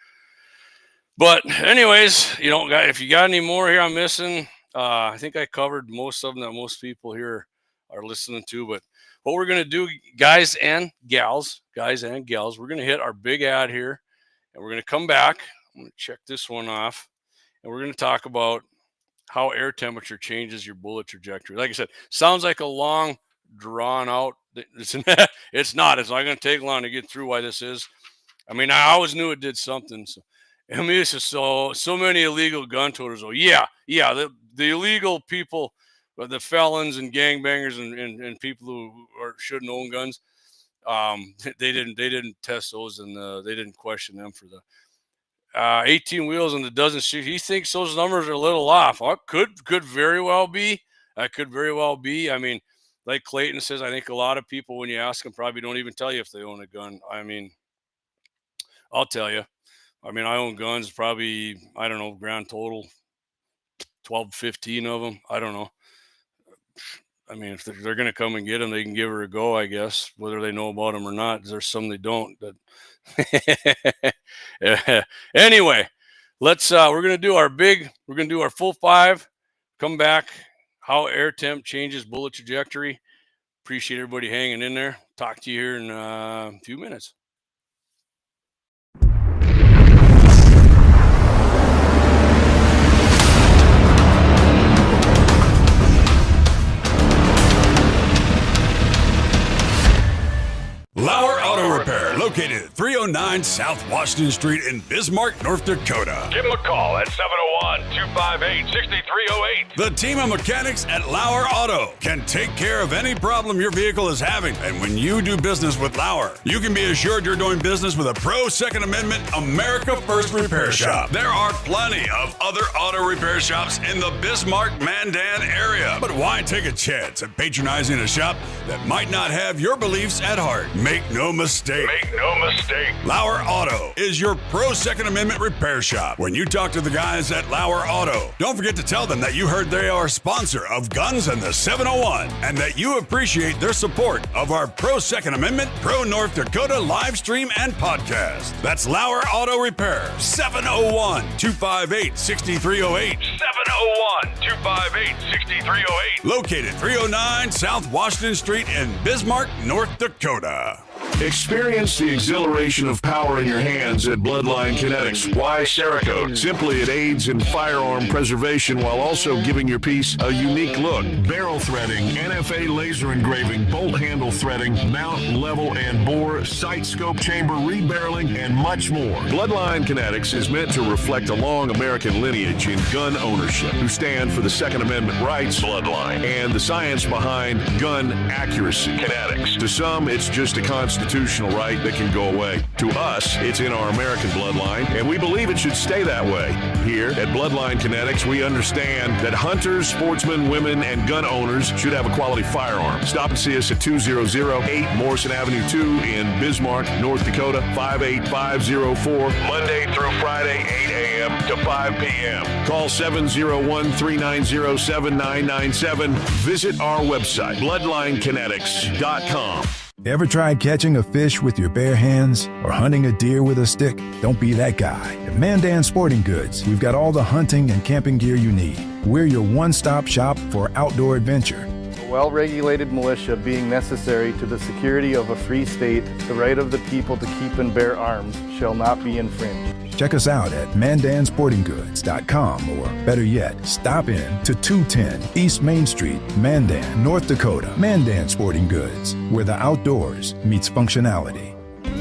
But anyways, if you got any more here I'm missing, I think I covered most of them that most people here are listening to. But what we're going to do, guys and gals, we're going to hit our big ad here, and we're going to come back. I'm going to check this one off, and we're going to talk about how air temperature changes your bullet trajectory. Like I said, sounds like a long, drawn out. It's not. It's not going to take long to get through why this is. I mean, I always knew it did something. So, I mean, this is so many illegal gun toters. Oh, yeah. The illegal people, the felons and gangbangers and people who shouldn't own guns. They didn't test those, and they didn't question them for the. 18 wheels and a dozen shoes. He thinks those numbers are a little off. Well, could very well be. Could very well be. I mean, like Clayton says, I think a lot of people, when you ask them, probably don't even tell you if they own a gun. I mean, I'll tell you. I mean, I own guns, probably, I don't know, grand total, 12, 15 of them. I don't know. I mean, if they're going to come and get them, they can give her a go, I guess, whether they know about them or not. There's some they don't. But anyway, let's, we're going to do our full 5, come back, how air temp changes bullet trajectory. Appreciate everybody hanging in there. Talk to you here in a few minutes. Lauer Auto Repair, located at 309 South Washington Street in Bismarck, North Dakota. Give them a call at 701-258-6308. The team of mechanics at Lauer Auto can take care of any problem your vehicle is having. And when you do business with Lauer, you can be assured you're doing business with a pro Second Amendment America First repair shop. There are plenty of other auto repair shops in the Bismarck, Mandan area. But why take a chance at patronizing a shop that might not have your beliefs at heart? Make no mistake. Lauer Auto is your pro Second Amendment repair shop. When you talk to the guys at Lauer Auto, don't forget to tell them that you heard they are a sponsor of Guns and the 701 and that you appreciate their support of our pro Second Amendment, pro North Dakota live stream and podcast. That's Lauer Auto Repair, 701-258-6308. 701-258-6308. Located 309 South Washington Street in Bismarck, North Dakota. Experience the exhilaration of power in your hands at Bloodline Kinetics. Why Cerakote? Simply, it aids in firearm preservation while also giving your piece a unique look. Barrel threading, NFA laser engraving, bolt handle threading, mount, level, and bore, sight scope, chamber rebarreling, and much more. Bloodline Kinetics is meant to reflect a long American lineage in gun ownership, who stand for the Second Amendment rights, Bloodline, and the science behind gun accuracy, Kinetics. To some, it's just a constitutional right that can go away. To us, it's in our American bloodline, and we believe it should stay that way. Here at Bloodline Kinetics, we understand that hunters, sportsmen, women, and gun owners should have a quality firearm. Stop and see us at 2008 Morrison Avenue 2 in Bismarck, North Dakota, 58504, Monday through Friday, 8 a.m. to 5 p.m. Call 701-390-7997. Visit our website, bloodlinekinetics.com. Ever tried catching a fish with your bare hands or hunting a deer with a stick? Don't be that guy. At Mandan Sporting Goods, we've got all the hunting and camping gear you need. We're your one-stop shop for outdoor adventure. A well-regulated militia being necessary to the security of a free state, the right of the people to keep and bear arms shall not be infringed. Check us out at mandansportinggoods.com, or better yet, stop in to 210 East Main Street, Mandan, North Dakota. Mandan Sporting Goods, where the outdoors meets functionality.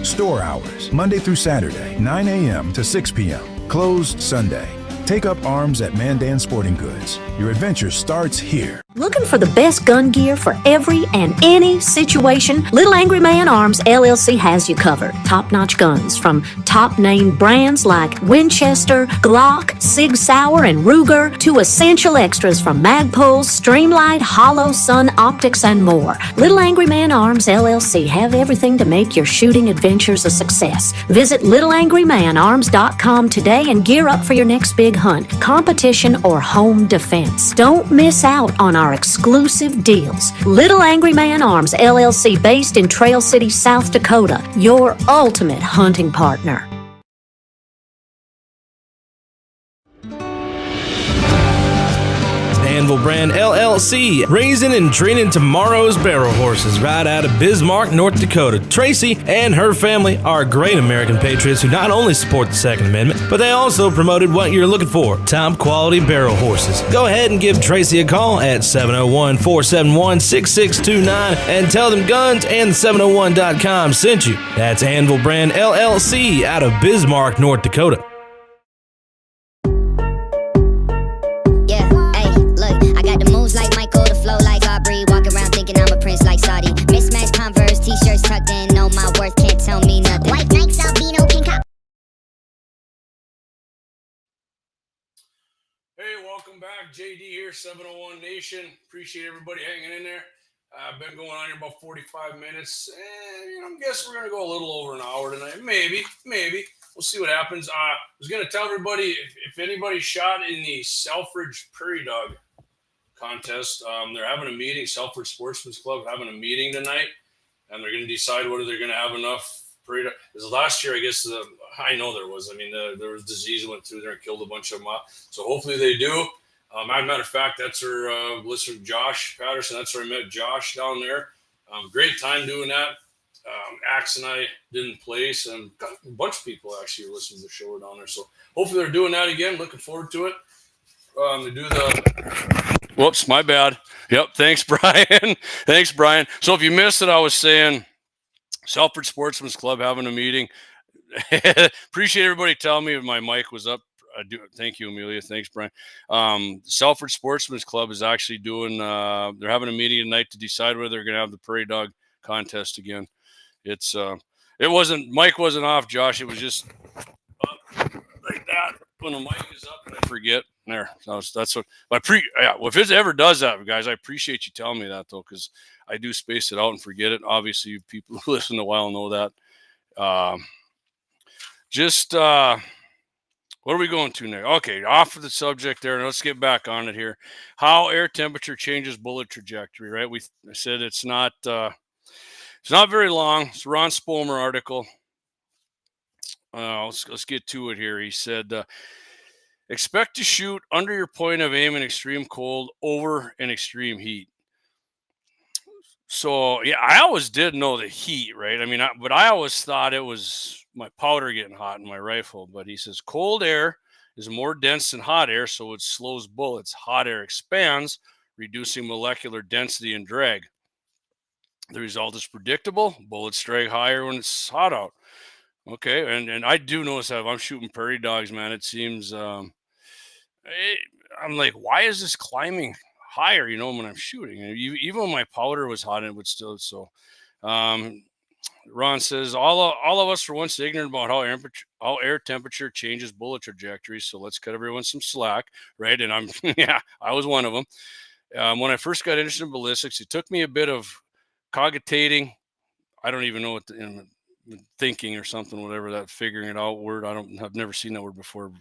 Store hours, Monday through Saturday, 9 a.m. to 6 p.m. Closed Sunday. Take up arms at Mandan Sporting Goods. Your adventure starts here. Looking for the best gun gear for every and any situation? Little Angry Man Arms LLC has you covered. Top-notch guns from top-name brands like Winchester, Glock, Sig Sauer, and Ruger to essential extras from Magpul's, Streamlight, Hollow, Sun Optics, and more. Little Angry Man Arms LLC have everything to make your shooting adventures a success. Visit littleangrymanarms.com today and gear up for your next big hunt, competition, or home defense. Don't miss out on our exclusive deals. Little Angry Man Arms LLC, based in Trail City, South Dakota, your ultimate hunting partner. Anvil Brand LLC, raising and training tomorrow's barrel horses right out of Bismarck, North Dakota. Tracy and her family are great American patriots who not only support the Second Amendment, but they also promoted what you're looking for, top quality barrel horses. Go ahead and give Tracy a call at 701-471-6629 and tell them Guns and 701.com sent you. That's Anvil Brand LLC out of Bismarck, North Dakota. Like Michael, the flow like Aubrey. Walk around thinking I'm a prince like Saudi. Mismatched Converse, t-shirts tucked in. Know my worth, can't tell me nothing. White Nikes, albino, pink Hey, welcome back. JD here, 701 Nation. Appreciate everybody hanging in there. I've been going on here about 45 minutes. And, I'm guessing we're going to go a little over an hour tonight. Maybe. We'll see what happens. I was going to tell everybody if anybody shot in the Selfridge Prairie Dog contest, they're having a meeting. Selfridge Sportsman's Club having a meeting tonight, and they're going to decide whether they're going to have enough prairie dog. Because last year, I guess I know there was. I mean, there was disease went through there and killed a bunch of them off. So hopefully they do. Matter of fact, that's our listener, Josh Patterson. That's where I met Josh down there. Great time doing that. Axe and I didn't place, and a bunch of people actually listening to the show down there. So hopefully they're doing that again. Looking forward to it. To do the. Whoops, my bad. Yep. Thanks, Brian. Thanks, Brian. So if you missed it, I was saying Selfridge Sportsman's Club having a meeting. Appreciate everybody telling me my mic was up. I do. Thank you, Amelia. Thanks, Brian. Selfridge Sportsman's Club is actually doing. They're having a meeting tonight to decide whether they're going to have the prairie dog contest again. It wasn't. Mic wasn't off, Josh. It was just up like that when the mic is up, and I forget. There. That's what. Yeah. Well, if it ever does that, guys, I appreciate you telling me that though, because I do space it out and forget it. Obviously, you people who listen a while know that. What are we going to next? Okay, off of the subject there. Let's get back on it here. How air temperature changes bullet trajectory, right? I said it's not very long. It's a Ron Spomer article. Let's get to it here. He said, expect to shoot under your point of aim in extreme cold, over in extreme heat. So, yeah, I always did know the heat, right? I mean, but I always thought it was my powder getting hot in my rifle. But he says cold air is more dense than hot air, so it slows bullets. Hot air expands, reducing molecular density and drag. The result is predictable. Bullets drag higher when it's hot out. Okay, and I do notice that if I'm shooting prairie dogs, man, it seems I'm like, why is this climbing higher, when I'm shooting? Even when my powder was hot, it would still. So Ron says all of us were once ignorant about how air temperature changes bullet trajectory. So let's cut everyone some slack, right? And I was one of them. When I first got interested in ballistics, it took me a bit of cogitating. I don't even know what thinking or something, whatever that figuring it out word. I've never seen that word before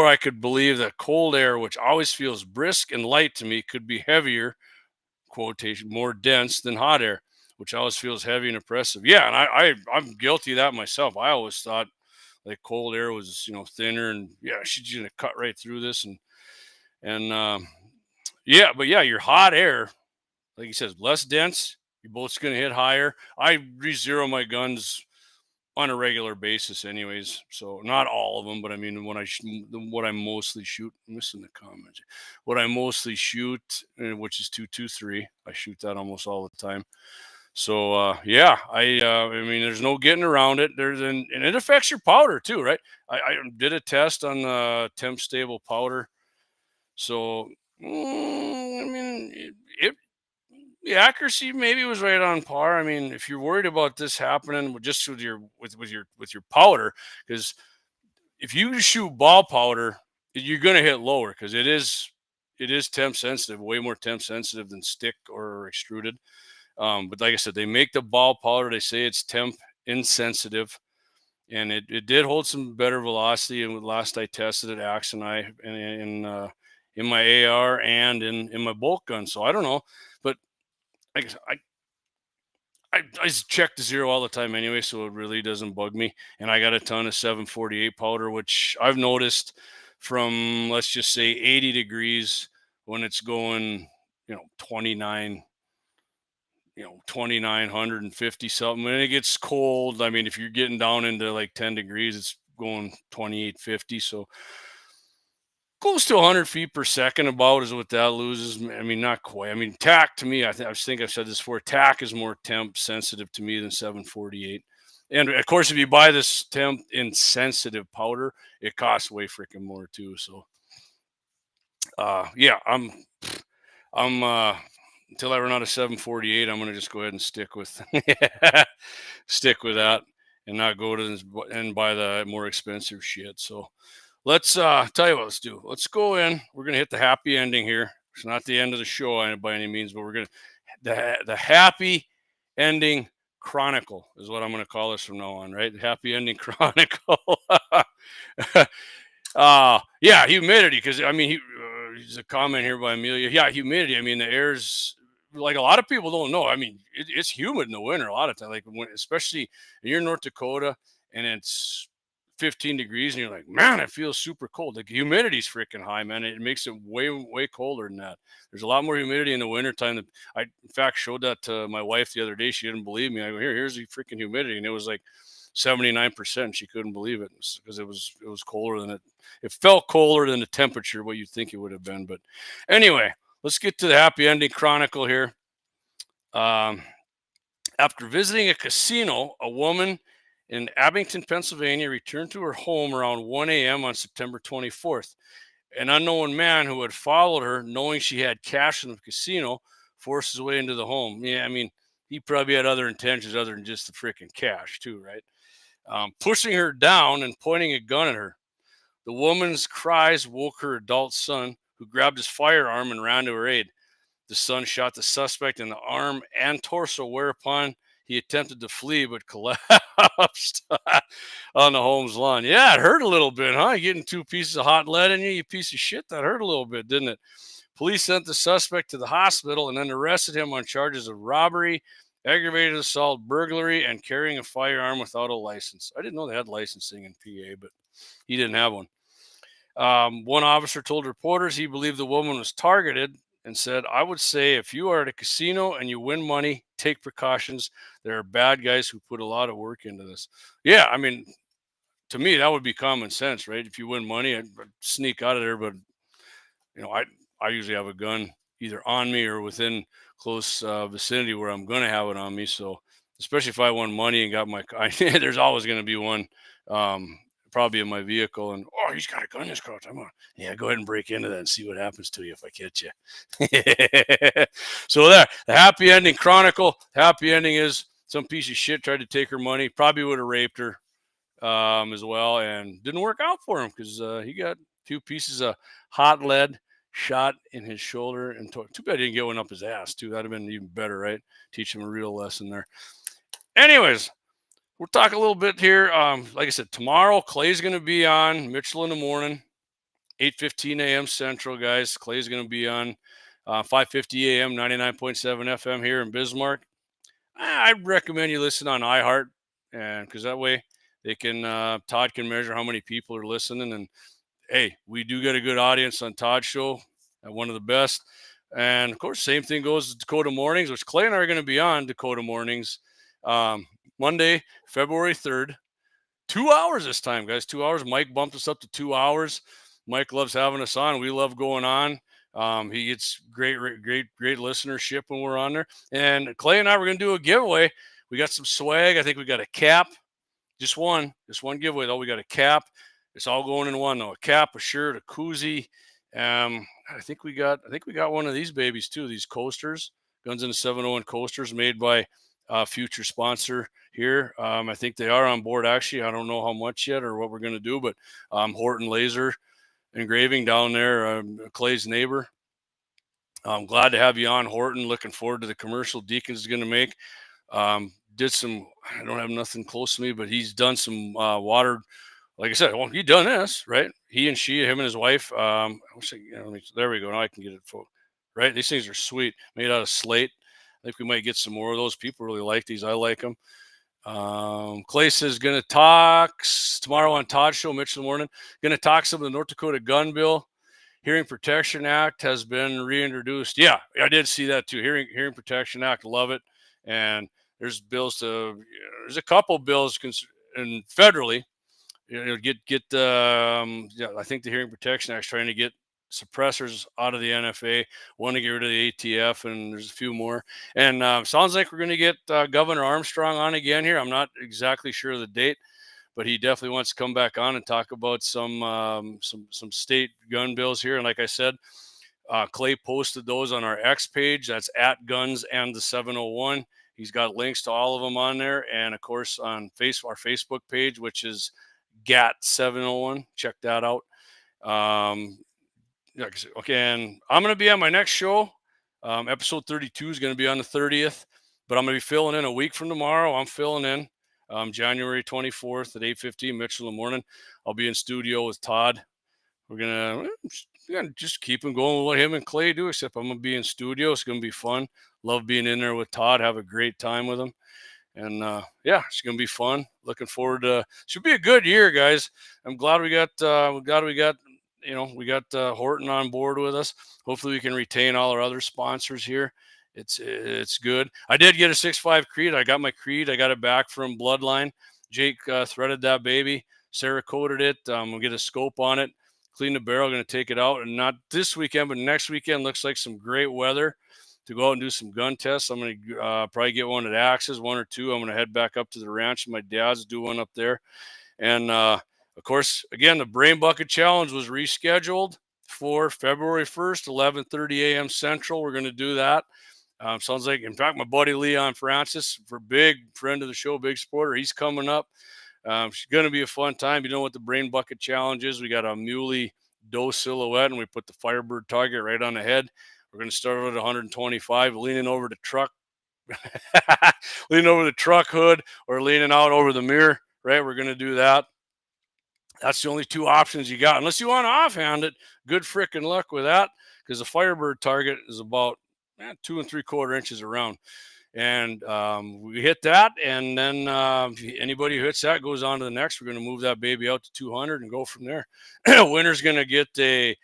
I could believe that cold air, which always feels brisk and light to me, could be heavier, quotation, more dense than hot air, which always feels heavy and oppressive. Yeah, and I'm guilty of that myself. I always thought like cold air was, thinner, and yeah, she's gonna cut right through this, and your hot air, like he says, less dense. Your bullet's gonna hit higher. I re-zero my guns on a regular basis anyways, so not all of them, but I mean what I mostly shoot, I'm missing the comment, what I mostly shoot, which is 223, I shoot that almost all the time. So I mean there's no getting around it. And it affects your powder too, right? I did a test on the temp stable powder, so I mean the accuracy maybe was right on par. I mean, if you're worried about this happening just with your powder, because if you shoot ball powder, you're gonna hit lower because it is temp sensitive, way more temp sensitive than stick or extruded. But like I said, they make the ball powder. They say it's temp insensitive, and it did hold some better velocity. And last I tested it, Axe and I, in my AR and in my bolt gun. So I don't know, but I check the zero all the time anyway, so it really doesn't bug me. And I got a ton of 748 powder, which I've noticed from, let's just say 80 degrees when it's going, 29, 2,950 something. When it gets cold, I mean, if you're getting down into like 10 degrees, it's going 2850. So close to 100 feet per second about is what that loses. I mean, not quite. I mean, tack to me, I think I've said this before, tack is more temp sensitive to me than 748. And of course, if you buy this temp insensitive powder, it costs way freaking more too. So I'm until I run out of 748, I'm going to just go ahead and stick with that and not go to and buy the more expensive shit. So let's tell you what, let's do. Let's go in. We're gonna hit the happy ending here. It's not the end of the show by any means, but we're gonna the happy ending chronicle is what I'm gonna call this from now on, right? The happy ending chronicle. Yeah, humidity. Because I mean, there's a comment here by Amelia. Yeah, humidity. I mean, the air's like a lot of people don't know. I mean, it's humid in the winter a lot of time. Like especially you're in North Dakota and it's 15 degrees, and you're like, man, it feels super cold. Like humidity's freaking high, man. It makes it way colder than that. There's a lot more humidity in the wintertime. I in fact showed that to my wife the other day. She didn't believe me. I go, here's the freaking humidity, and it was like 79%. She couldn't believe it because it was colder than it felt colder than the temperature what you'd think it would have been. But anyway, let's get to the happy ending chronicle here. After visiting a casino, a woman in Abington, Pennsylvania returned to her home around 1 a.m. on September 24th. An unknown man who had followed her, knowing she had cash in the casino, forced his way into the home. Yeah, I mean, he probably had other intentions other than just the freaking cash too, right? Pushing her down and pointing a gun at her. The woman's cries woke her adult son, who grabbed his firearm and ran to her aid. The son shot the suspect in the arm and torso, whereupon he attempted to flee but collapsed on the home's lawn. Yeah, it hurt a little bit, huh? Getting 2 pieces of hot lead in you, you piece of shit. That hurt a little bit, didn't it? Police sent the suspect to the hospital and then arrested him on charges of robbery, aggravated assault, burglary, and carrying a firearm without a license. I didn't know they had licensing in PA, but he didn't have one. One officer told reporters he believed the woman was targeted and said, I would say if you are at a casino and you win money, take precautions. There are bad guys who put a lot of work into this. Yeah, I mean, to me, that would be common sense, right? If you win money, I'd sneak out of there. But, I usually have a gun either on me or within close vicinity where I'm going to have it on me. So, especially if I won money and got my car, there's always going to be one probably in my vehicle. And, he's got a gun in his car. I'm on. Yeah, go ahead and break into that and see what happens to you if I catch you. So there, the happy ending chronicle. Happy ending is some piece of shit tried to take her money. Probably would have raped her as well, and didn't work out for him because he got 2 pieces of hot lead shot in his shoulder. And too bad he didn't get one up his ass too. That'd have been even better, right? Teach him a real lesson there. Anyways, we'll talk a little bit here. Like I said, tomorrow Clay's going to be on Mitchell in the morning, 8:15 a.m. Central, guys. Clay's going to be on 5:50 a.m. 99.7 FM here in Bismarck. I'd recommend you listen on iHeart, and because that way they can Todd can measure how many people are listening. And hey, we do get a good audience on Todd's show, one of the best. And of course, same thing goes to Dakota Mornings, which Clay and I are going to be on Dakota Mornings Monday, February 3rd. 2 hours this time, guys. 2 hours. Mike bumped us up to 2 hours. Mike loves having us on. We love going on. He gets great listenership when we're on there. And Clay and I were going to do a giveaway. We got some swag. I think we got a cap. Just one giveaway though. We got a cap. It's all going in one though. A cap, a shirt, a koozie. I think we got one of these babies too. These coasters, Guns in the 701 coasters, made by a future sponsor here. I think they are on board actually. I don't know how much yet or what we're going to do, but Horton Laser Engraving down there, Clay's neighbor. I'm glad to have you on, Horton. Looking forward to the commercial Deacons is going to make. Did some, I don't have nothing close to me, but he's done some water. Like I said, well, he done this, right? He and him and his wife. I wish there we go. Now I can get it full. Right? These things are sweet, made out of slate. I think we might get some more of those. People really like these. I like them. Clay says going to talk tomorrow on Todd's show, Mitchell in the morning. Going to talk some of the North Dakota gun bill. Hearing Protection Act has been reintroduced. Yeah, I did see that too. Hearing Protection Act, love it. And there's bills there's a couple bills and federally. I think the Hearing Protection Act is trying to get suppressors out of the NFA, want to get rid of the ATF, and there's a few more. And sounds like we're going to get Governor Armstrong on again here. I'm not exactly sure of the date, but he definitely wants to come back on and talk about some state gun bills here. And like I said, Clay posted those on our X page. That's at Guns and the 701. He's got links to all of them on there. And of course on our Facebook page, which is GAT 701. Check that out. Okay, and I'm going to be on my next show. Episode 32 is going to be on the 30th, but I'm going to be filling in a week from tomorrow. I'm filling in January 24th at 8:15 Mitchell in the morning. I'll be in studio with Todd. We're going to just keep him going with what him and Clay do, except I'm going to be in studio. It's going to be fun. Love being in there with Todd. Have a great time with him. And yeah, it's gonna be fun. Looking forward to. Should be a good year, guys. I'm glad we got. We got Horton on board with us. Hopefully, we can retain all our other sponsors here. It's good. I did get a 6.5 Creed. I got my Creed. I got it back from Bloodline. Jake threaded that baby. Sarah coated it. We'll get a scope on it. Clean the barrel. Going to take it out, and not this weekend, but next weekend. Looks like some great weather to go out and do some gun tests. I'm going to probably get one at Axis, one or two. I'm going to head back up to the ranch. My dad's do one up there. And, of course, again, the Brain Bucket Challenge was rescheduled for February 1st, 11:30 a.m. Central. We're going to do that. Sounds like, in fact, my buddy Leon Francis, for big friend of the show, big supporter, he's coming up. It's going to be a fun time. You know what the Brain Bucket Challenge is? We got a muley doe silhouette, and we put the Firebird target right on the head. We're going to start at 125, leaning over the truck, leaning over the truck hood, or leaning out over the mirror, right? We're going to do that. That's the only two options you got. Unless you want to offhand it, good freaking luck with that, because the Firebird target is about 2 3/4 inches around. And we hit that, and then anybody who hits that goes on to the next. We're going to move that baby out to 200 and go from there. Winner's going to get a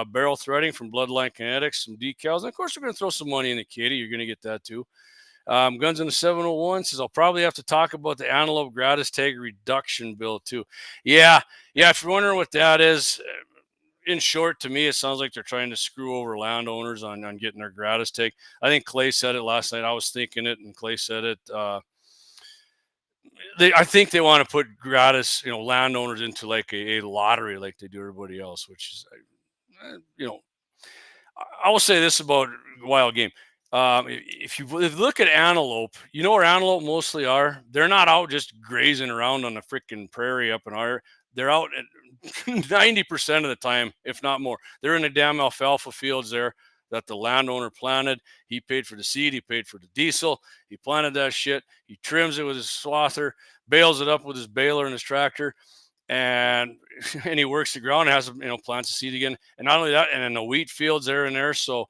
barrel threading from Bloodline Kinetics, some decals. And of course, we're going to throw some money in the kitty. You're going to get that too. Guns in the 701 says, I'll probably have to talk about the antelope gratis tag reduction bill too. Yeah. If you're wondering what that is, in short, to me, it sounds like they're trying to screw over landowners on getting their gratis tag. I think Clay said it last night. I was thinking it, and Clay said it. I think they want to put gratis, landowners into like a lottery like they do everybody else, which is, I will say this about wild game. If you look at antelope, you know where antelope mostly are? They're not out just grazing around on the freaking prairie up in our. They're out at 90% of the time, if not more. They're in the damn alfalfa fields there that the landowner planted. He paid for the seed. He paid for the diesel. He planted that shit. He trims it with his swather, bales it up with his baler and his tractor, and he works the ground and has, plants the seed again. And not only that, and then the wheat fields there and there. So,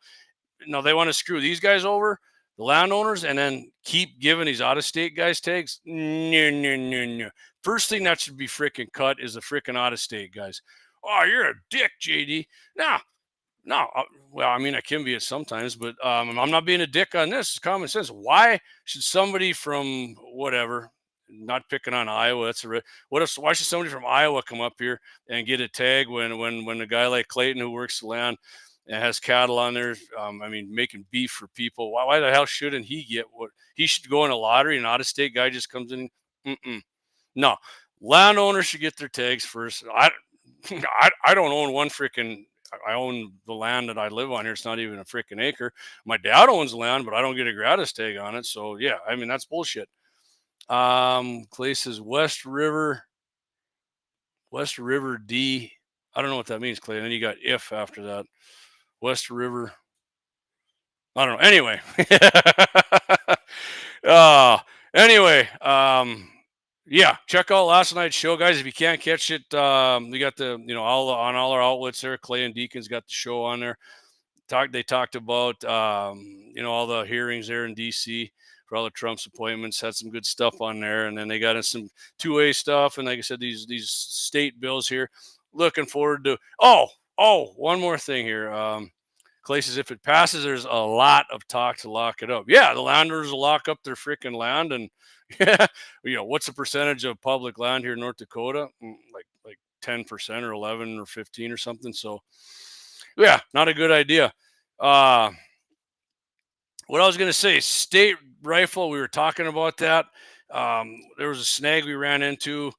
they want to screw these guys over, the landowners, and then keep giving these out-of-state guys tags. No. First thing that should be freaking cut is the freaking out-of-state guys. Oh, you're a dick, JD. No. Well, I mean, I can be it sometimes, but I'm not being a dick on this. It's common sense. Why should somebody from whatever, not picking on Iowa, why should somebody from Iowa come up here and get a tag when a guy like Clayton, who works the land and has cattle on there, making beef for people? Why the hell shouldn't he get what he should go in a lottery? An out-of-state guy just comes in. No, landowners should get their tags first. I don't own one freaking. I own the land that I live on here. It's not even a freaking acre. My dad owns land, but I don't get a gratis tag on it. So yeah, that's bullshit. Clay says West River D. I don't know what that means, Clay. And then you got if after that. West River. I don't know. Anyway. Yeah, check out last night's show, guys. If you can't catch it, we got the, all on all our outlets there. Clay and Deacon's got the show on there. They talked about, all the hearings there in D.C. for all the Trump's appointments. Had some good stuff on there, and then they got in some two-way stuff. And like I said, these state bills here. Looking forward to. Oh, one more thing here. Clay says if it passes, there's a lot of talk to lock it up. Yeah, the landowners will lock up their freaking land, and what's the percentage of public land here in North Dakota? Like 10% or 11 or 15 or something. So, yeah, not a good idea. What I was going to say, state rifle, we were talking about that. There was a snag we ran into.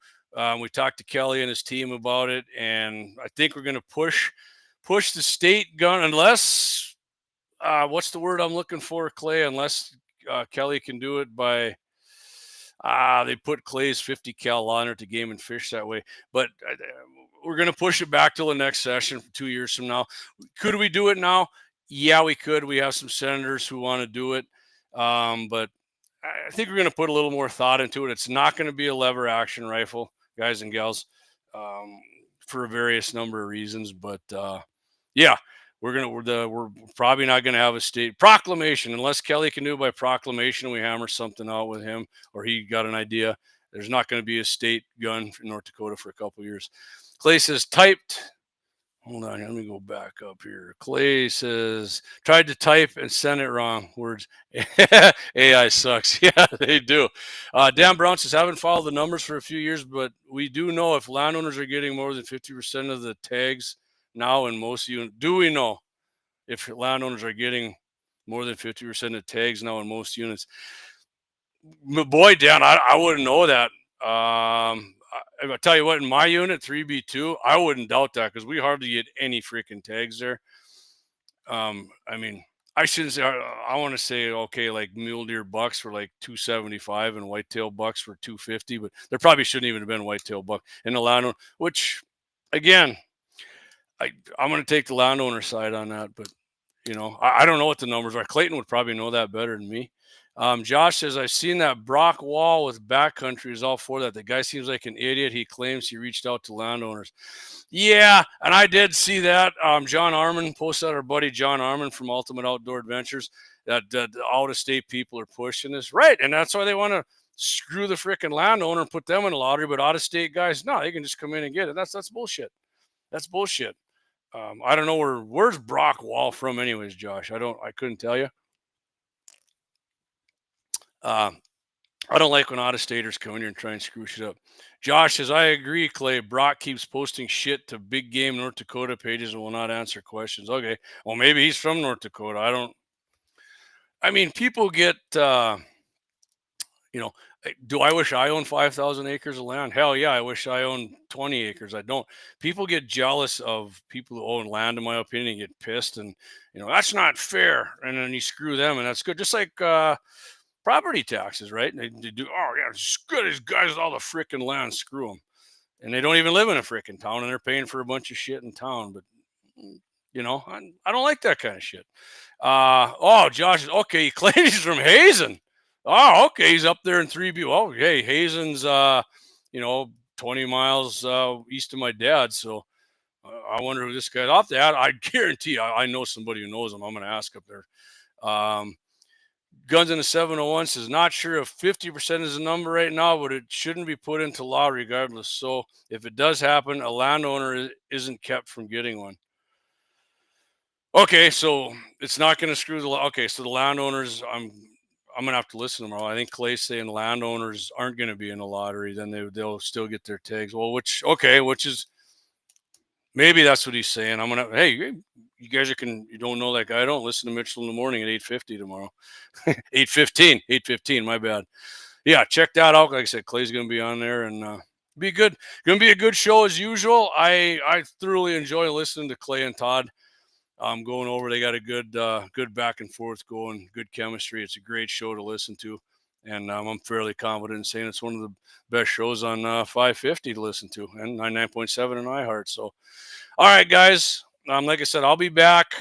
We talked to Kelly and his team about it, and I think we're going to push the state gun unless, what's the word I'm looking for, Clay? Unless Kelly can do it by, They put Clay's 50 cal on it to game and fish that way. But we're going to push it back till the next session 2 years from now. Could we do it now? Yeah, we could. We have some senators who want to do it. But I think we're going to put a little more thought into it. It's not going to be a lever action rifle, guys and gals, for a various number of reasons. But yeah, we're probably not going to have a state proclamation unless Kelly can do it by proclamation. We hammer something out with him, or he got an idea. There's not going to be a state gun in North Dakota for a couple of years. Clay says typed. Hold on, let me go back up here. Clay says, tried to type and sent it wrong. Words. AI sucks. Yeah, they do. Dan Brown says, haven't followed the numbers for a few years, but we do know if landowners are getting more than 50% of the tags now in most units. Do we know if landowners are getting more than 50% of tags now in most units? Boy, Dan, I wouldn't know that. I tell you what, in my unit, 3B2, I wouldn't doubt that because we hardly get any freaking tags there. I mean, I shouldn't say, I want to say, okay, like mule deer bucks were like 275 and whitetail bucks were 250, but there probably shouldn't even have been whitetail buck in the landowner, which, again, I'm going to take the landowner side on that, but, you know, I don't know what the numbers are. Clayton would probably know that better than me. Josh says, I've seen that Brock wall with backcountry is all for that. The guy seems like an idiot. He claims he reached out to landowners. Yeah, and I did see that. John Arman posted, our buddy John Arman from Ultimate Outdoor Adventures, that out-of-state people are pushing this. Right, and that's why they want to screw the freaking landowner and put them in a lottery, but out-of-state guys, no, they can just come in and get it. That's bullshit. That's bullshit. I don't know where's Brock Wall from anyways, Josh. I couldn't tell you. I don't like when out-of-staters come in here and try and screw shit up. Josh says, I agree, Clay. Brock keeps posting shit to Big Game North Dakota pages and will not answer questions. Okay, well, maybe he's from North Dakota. I mean, people get, you know, do I wish I owned 5,000 acres of land? Hell yeah, I wish I owned 20 acres. I don't. People get jealous of people who own land, in my opinion, and get pissed. And, you know, that's not fair. And then you screw them, and that's good. Just like property taxes, right? They do, oh, yeah, it's good as guys with all the freaking land, screw them. And they don't even live in a freaking town, and they're paying for a bunch of shit in town. But, you know, I don't like that kind of shit. Oh, Josh, okay, Clayton's from Hazen. Oh, okay, he's up there in 3B. Oh, hey, Hazen's, you know, 20 miles east of my dad. So I wonder who this guy's off that. I guarantee I know somebody who knows him. I'm going to ask up there. Guns in the 701 says, not sure if 50% is the number right now, but it shouldn't be put into law regardless. So if it does happen, a landowner isn't kept from getting one. Okay, so it's not going to screw the law. Okay, so the landowners, I'm going to have to listen to them all. I think Clay's saying landowners aren't going to be in the lottery. Then they'll still get their tags. Well, which is, maybe that's what he's saying. I'm going to, hey, you guys you don't know that guy. I don't listen to Mitchell in the morning at 8:50 tomorrow. 8:15, my bad. Yeah, check that out. Like I said, Clay's going to be on there and be good. Going to be a good show as usual. I thoroughly enjoy listening to Clay and Todd. Going over, they got a good back and forth going, good chemistry. It's a great show to listen to. And I'm fairly confident in saying it's one of the best shows on 550 to listen to, and 99.7 in iHeart. So, all right, guys. Like I said, I'll be back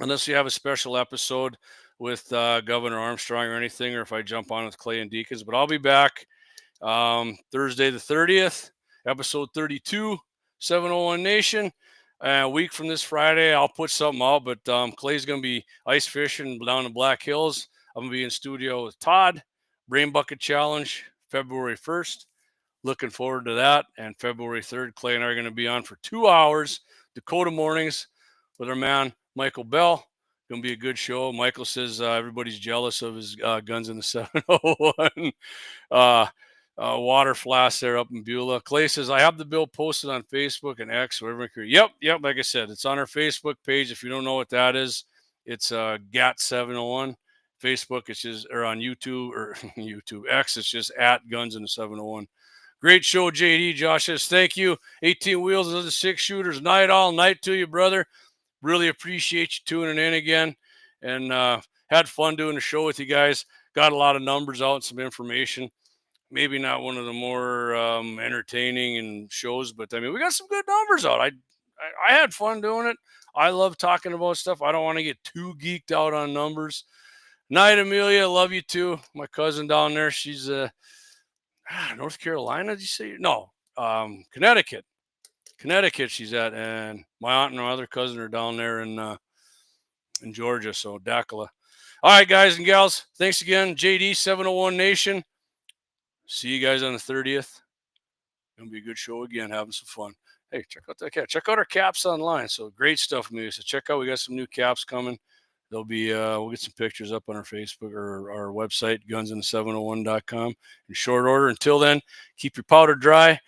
unless you have a special episode with Governor Armstrong or anything, or if I jump on with Clay and Deacons. But I'll be back Thursday the 30th, episode 32, 701 Nation. A week from this Friday, I'll put something out. But Clay's going to be ice fishing down in Black Hills. I'm going to be in studio with Todd. Brain Bucket Challenge, February 1st. Looking forward to that. And February 3rd, Clay and I are going to be on for 2 hours, Dakota mornings, with our man, Michael Bell. Going to be a good show. Michael says everybody's jealous of his guns in the 701 water flask there up in Beulah. Clay says, I have the bill posted on Facebook and X. So everyone can, yep. Like I said, it's on our Facebook page. If you don't know what that is, it's GAT 701. Facebook, it's just, or on YouTube or YouTube X, it's just at Guns in the 701. Great show, JD. Josh says, thank you. 18 wheels of the 6 shooters. Night all night to you, brother. Really appreciate you tuning in again, and had fun doing the show with you guys. got a lot of numbers out and some information. Maybe not one of the more entertaining and shows, but I mean, we got some good numbers out. I had fun doing it. I love talking about stuff. I don't want to get too geeked out on numbers. Night, Amelia. Love you too. My cousin down there. She's North Carolina. Did you say? No, Connecticut. Connecticut. She's at, and my aunt and my other cousin are down there in Georgia. So Dakota. All right, guys and gals. Thanks again, JD 701 Nation. See you guys on the 30th. Gonna be a good show again. Having some fun. Hey, check out that cat. Check out our caps online. So great stuff, Amelia. So check out. We got some new caps coming. There'll be we'll get some pictures up on our Facebook or our website, gunsin701.com, in short order. Until then, keep your powder dry,